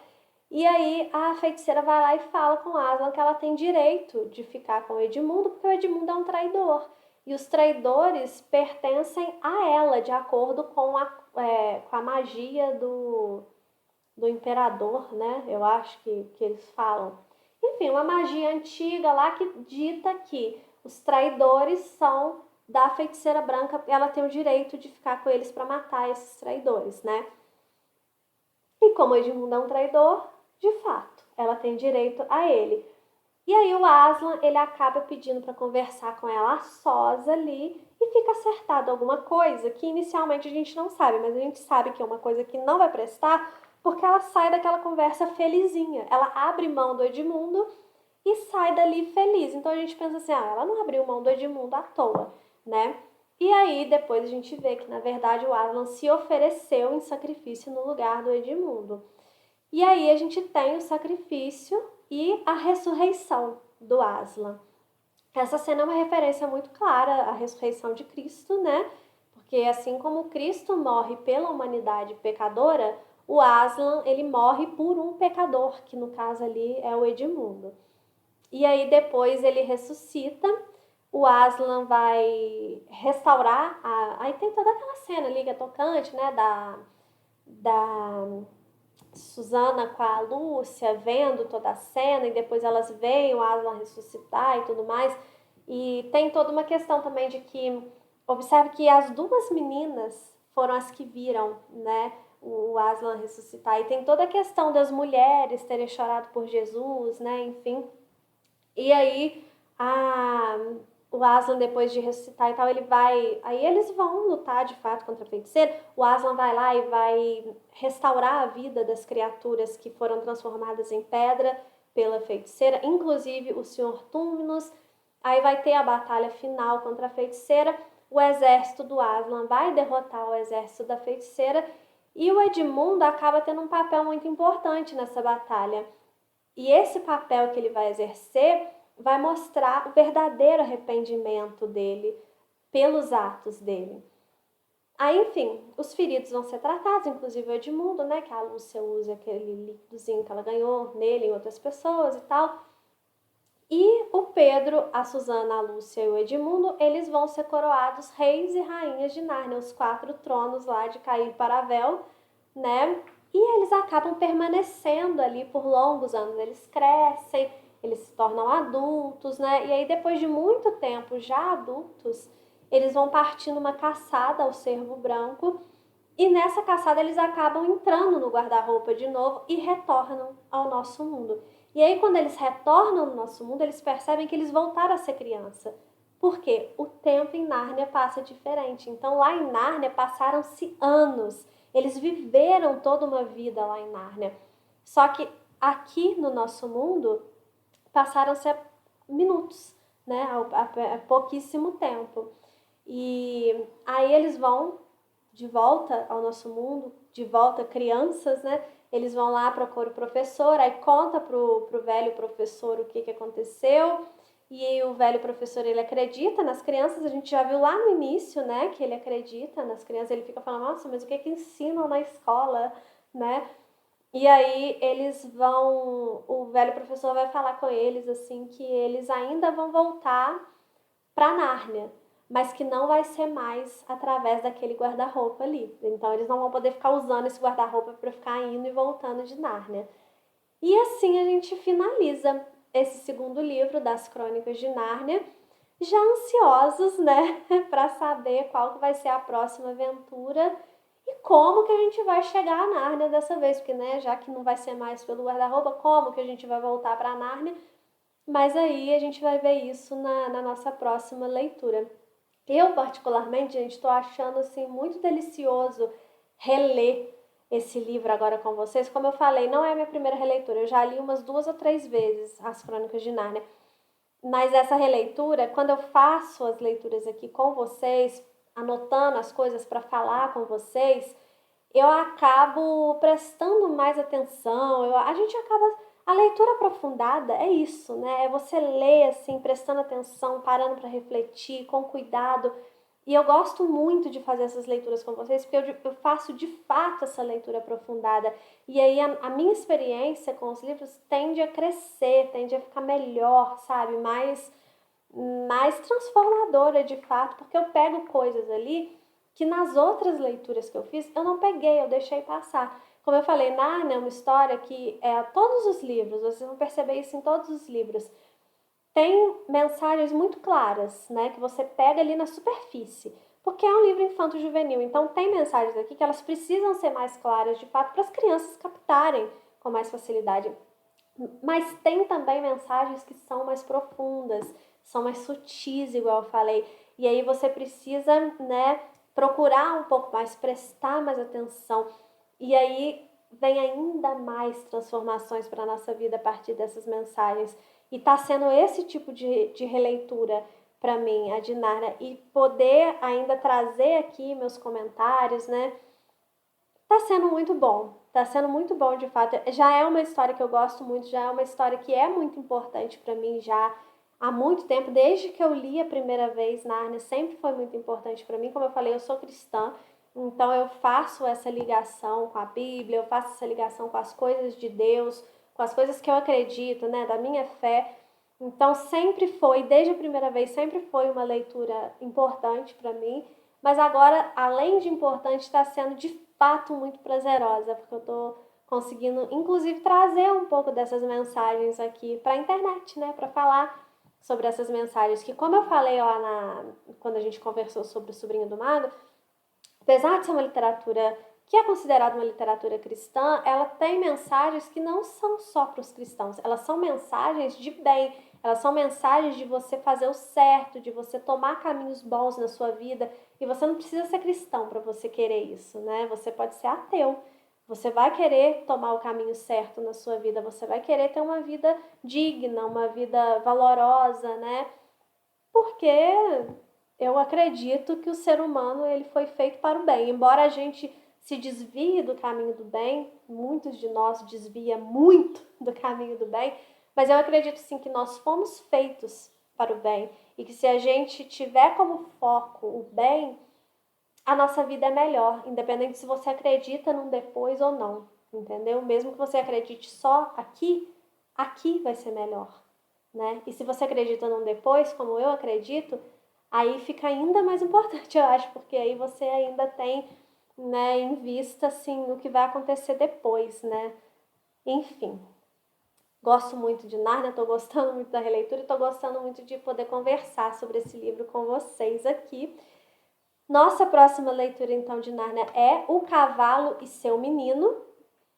E aí a feiticeira vai lá e fala com Aslan que ela tem direito de ficar com o Edmundo, porque o Edmundo é um traidor. E os traidores pertencem a ela, de acordo com a magia do imperador, né? Eu acho que eles falam. Enfim, uma magia antiga lá que dita que os traidores são da feiticeira branca, ela tem o direito de ficar com eles para matar esses traidores, né? E como Edmundo é um traidor, de fato, ela tem direito a ele. E aí o Aslan, ele acaba pedindo para conversar com ela a sós ali e fica acertado alguma coisa que inicialmente a gente não sabe, mas a gente sabe que é uma coisa que não vai prestar porque ela sai daquela conversa felizinha. Ela abre mão do Edmundo e sai dali feliz. Então a gente pensa assim, ela não abriu mão do Edmundo à toa, né? E aí depois a gente vê que na verdade o Aslan se ofereceu em sacrifício no lugar do Edmundo. E aí a gente tem o sacrifício e a ressurreição do Aslan. Essa cena é uma referência muito clara à ressurreição de Cristo, né? Porque assim como Cristo morre pela humanidade pecadora, o Aslan, ele morre por um pecador, que no caso ali é o Edmundo. E aí depois ele ressuscita, o Aslan vai restaurar, aí tem toda aquela cena ali que é tocante, né, da Susana com a Lúcia vendo toda a cena e depois elas veem o Aslan ressuscitar e tudo mais. E tem toda uma questão também de que, observe que as duas meninas foram as que viram, né, o Aslan ressuscitar. E tem toda a questão das mulheres terem chorado por Jesus, né, enfim. E aí a, o Aslan, depois de ressuscitar e tal, ele vai. Aí eles vão lutar de fato contra a feiticeira. O Aslan vai lá e vai restaurar a vida das criaturas que foram transformadas em pedra pela feiticeira, inclusive o Senhor Túminos. Aí vai ter a batalha final contra a feiticeira. O exército do Aslan vai derrotar o exército da feiticeira. E o Edmundo acaba tendo um papel muito importante nessa batalha. E esse papel que ele vai exercer vai mostrar o verdadeiro arrependimento dele pelos atos dele. Aí, enfim, os feridos vão ser tratados, inclusive o Edmundo, né, que a Lúcia usa aquele líquidozinho que ela ganhou nele, em outras pessoas e tal. E o Pedro, a Susana, a Lúcia e o Edmundo, eles vão ser coroados reis e rainhas de Nárnia, os 4 tronos lá de Cair Paravel, né? E eles acabam permanecendo ali por longos anos. Eles crescem, eles se tornam adultos, né? E aí, depois de muito tempo, já adultos, eles vão partir numa caçada ao cervo branco. E nessa caçada eles acabam entrando no guarda-roupa de novo e retornam ao nosso mundo. E aí, quando eles retornam no nosso mundo, eles percebem que eles voltaram a ser criança. Por quê? O tempo em Nárnia passa diferente. Então, lá em Nárnia passaram-se anos. Eles viveram toda uma vida lá em Nárnia. Só que aqui no nosso mundo passaram-se minutos, né? Há pouquíssimo tempo. E aí eles vão de volta ao nosso mundo, de volta crianças, né? Eles vão lá, procuram o professor, aí conta pro velho professor o que aconteceu. E aí o velho professor, ele acredita nas crianças, a gente já viu lá no início, né, que ele acredita nas crianças, ele fica falando, nossa, mas o que ensinam na escola, né? E aí eles vão, o velho professor vai falar com eles, assim, que eles ainda vão voltar para Nárnia, mas que não vai ser mais através daquele guarda-roupa ali. Então eles não vão poder ficar usando esse guarda-roupa para ficar indo e voltando de Nárnia. E assim a gente finaliza esse segundo livro das Crônicas de Nárnia, já ansiosos, né, para saber qual que vai ser a próxima aventura e como que a gente vai chegar a Nárnia dessa vez, porque, né, já que não vai ser mais pelo guarda-roupa, como que a gente vai voltar para Nárnia? Mas aí a gente vai ver isso na nossa próxima leitura. Eu, particularmente, gente, estou achando assim muito delicioso reler esse livro agora com vocês. Como eu falei, não é a minha primeira releitura. Eu já li umas 2 ou 3 vezes as Crônicas de Nárnia. Mas essa releitura, quando eu faço as leituras aqui com vocês, anotando as coisas para falar com vocês, eu acabo prestando mais atenção, a gente acaba. A leitura aprofundada é isso, né? É você ler assim, prestando atenção, parando para refletir, com cuidado. E eu gosto muito de fazer essas leituras com vocês, porque eu faço de fato essa leitura aprofundada. E aí a minha experiência com os livros tende a crescer, tende a ficar melhor, sabe? Mais transformadora de fato, porque eu pego coisas ali que nas outras leituras que eu fiz, eu não peguei, eu deixei passar. Como eu falei, Nárnia é uma história que todos os livros, vocês vão perceber isso em todos os livros, tem mensagens muito claras, né, que você pega ali na superfície, porque é um livro infanto-juvenil, então tem mensagens aqui que elas precisam ser mais claras, de fato, para as crianças captarem com mais facilidade. Mas tem também mensagens que são mais profundas, são mais sutis, igual eu falei, e aí você precisa, né, procurar um pouco mais, prestar mais atenção, e aí vem ainda mais transformações para a nossa vida a partir dessas mensagens. E tá sendo esse tipo de releitura para mim, a de Nárnia, e poder ainda trazer aqui meus comentários, né? Tá sendo muito bom de fato. Já é uma história que eu gosto muito, já é uma história que é muito importante para mim já há muito tempo, desde que eu li a primeira vez Nárnia, sempre foi muito importante para mim. Como eu falei, eu sou cristã, então eu faço essa ligação com a Bíblia, eu faço essa ligação com as coisas de Deus, com as coisas que eu acredito, né, da minha fé. Então sempre foi, desde a primeira vez, sempre foi uma leitura importante para mim, mas agora, além de importante, está sendo de fato muito prazerosa, porque eu estou conseguindo, inclusive, trazer um pouco dessas mensagens aqui para a internet, né, para falar sobre essas mensagens, que como eu falei lá quando a gente conversou sobre o Sobrinho do Mago, apesar de ser uma literatura que é considerada uma literatura cristã, ela tem mensagens que não são só para os cristãos, elas são mensagens de bem, elas são mensagens de você fazer o certo, de você tomar caminhos bons na sua vida, e você não precisa ser cristão para você querer isso, né? Você pode ser ateu, você vai querer tomar o caminho certo na sua vida, você vai querer ter uma vida digna, uma vida valorosa, né? Porque eu acredito que o ser humano ele foi feito para o bem. Embora a gente se desvie do caminho do bem, muitos de nós desvia muito do caminho do bem, mas eu acredito sim que nós fomos feitos para o bem e que se a gente tiver como foco o bem, a nossa vida é melhor, independente se você acredita num depois ou não, entendeu? Mesmo que você acredite só aqui vai ser melhor, né? E se você acredita num depois, como eu acredito, aí fica ainda mais importante, eu acho, porque aí você ainda tem, né, em vista, assim, o que vai acontecer depois, né? Enfim, gosto muito de Nárnia, tô gostando muito da releitura e tô gostando muito de poder conversar sobre esse livro com vocês aqui. Nossa próxima leitura, então, de Nárnia é O Cavalo e Seu Menino,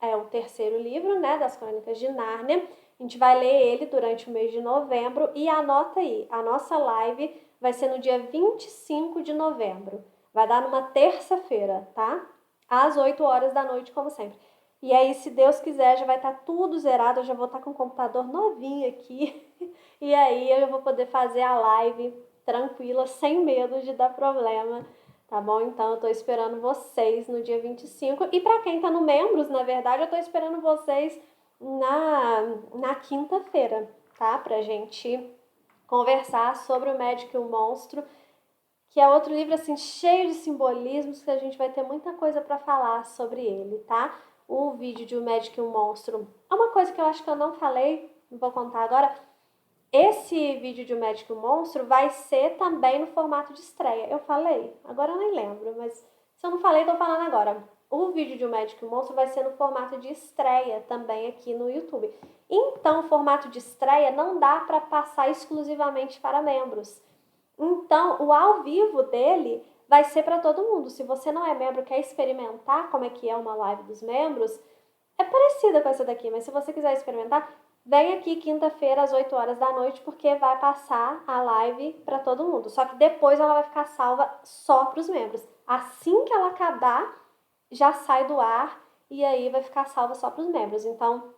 é o terceiro livro, né, das Crônicas de Nárnia. A gente vai ler ele durante o mês de novembro e anota aí, a nossa live vai ser no dia 25 de novembro. Vai dar numa terça-feira, tá? Às 8 horas da noite, como sempre. E aí, se Deus quiser, já vai estar tudo zerado, eu já vou estar com o computador novinho aqui. E aí eu vou poder fazer a live tranquila, sem medo de dar problema, tá bom? Então eu tô esperando vocês no dia 25. E para quem tá no membros, na verdade, eu tô esperando vocês na quinta-feira, tá? Pra gente conversar sobre o Médico e o Monstro, que é outro livro assim cheio de simbolismos que a gente vai ter muita coisa para falar sobre ele, tá? O vídeo de O Médico e o Monstro é uma coisa que eu acho que eu não falei, não vou contar agora. Esse vídeo de O Médico e o Monstro vai ser também no formato de estreia. Eu falei? Agora eu nem lembro, mas se eu não falei, tô falando agora. O vídeo de O Médico e o Monstro vai ser no formato de estreia também aqui no YouTube. Então, o formato de estreia não dá para passar exclusivamente para membros. Então, o ao vivo dele vai ser para todo mundo. Se você não é membro, quer experimentar como é que é uma live dos membros, é parecida com essa daqui, mas se você quiser experimentar, vem aqui quinta-feira às 8 horas da noite, porque vai passar a live para todo mundo. Só que depois ela vai ficar salva só para os membros. Assim que ela acabar, já sai do ar e aí vai ficar salva só para os membros. Então,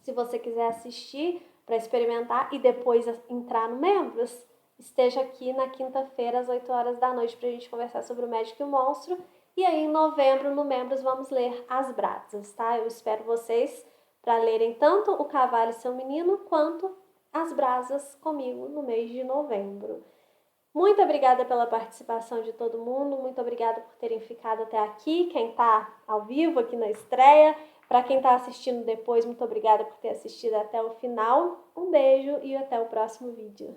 se você quiser assistir para experimentar e depois entrar no membros, esteja aqui na quinta-feira às 8 horas da noite para a gente conversar sobre o Médico e o Monstro. E aí em novembro, no Membros, vamos ler As Brasas, tá? Eu espero vocês para lerem tanto O Cavalo e Seu Menino quanto As Brasas comigo no mês de novembro. Muito obrigada pela participação de todo mundo, muito obrigada por terem ficado até aqui, quem está ao vivo aqui na estreia. Para quem está assistindo depois, muito obrigada por ter assistido até o final. Um beijo e até o próximo vídeo.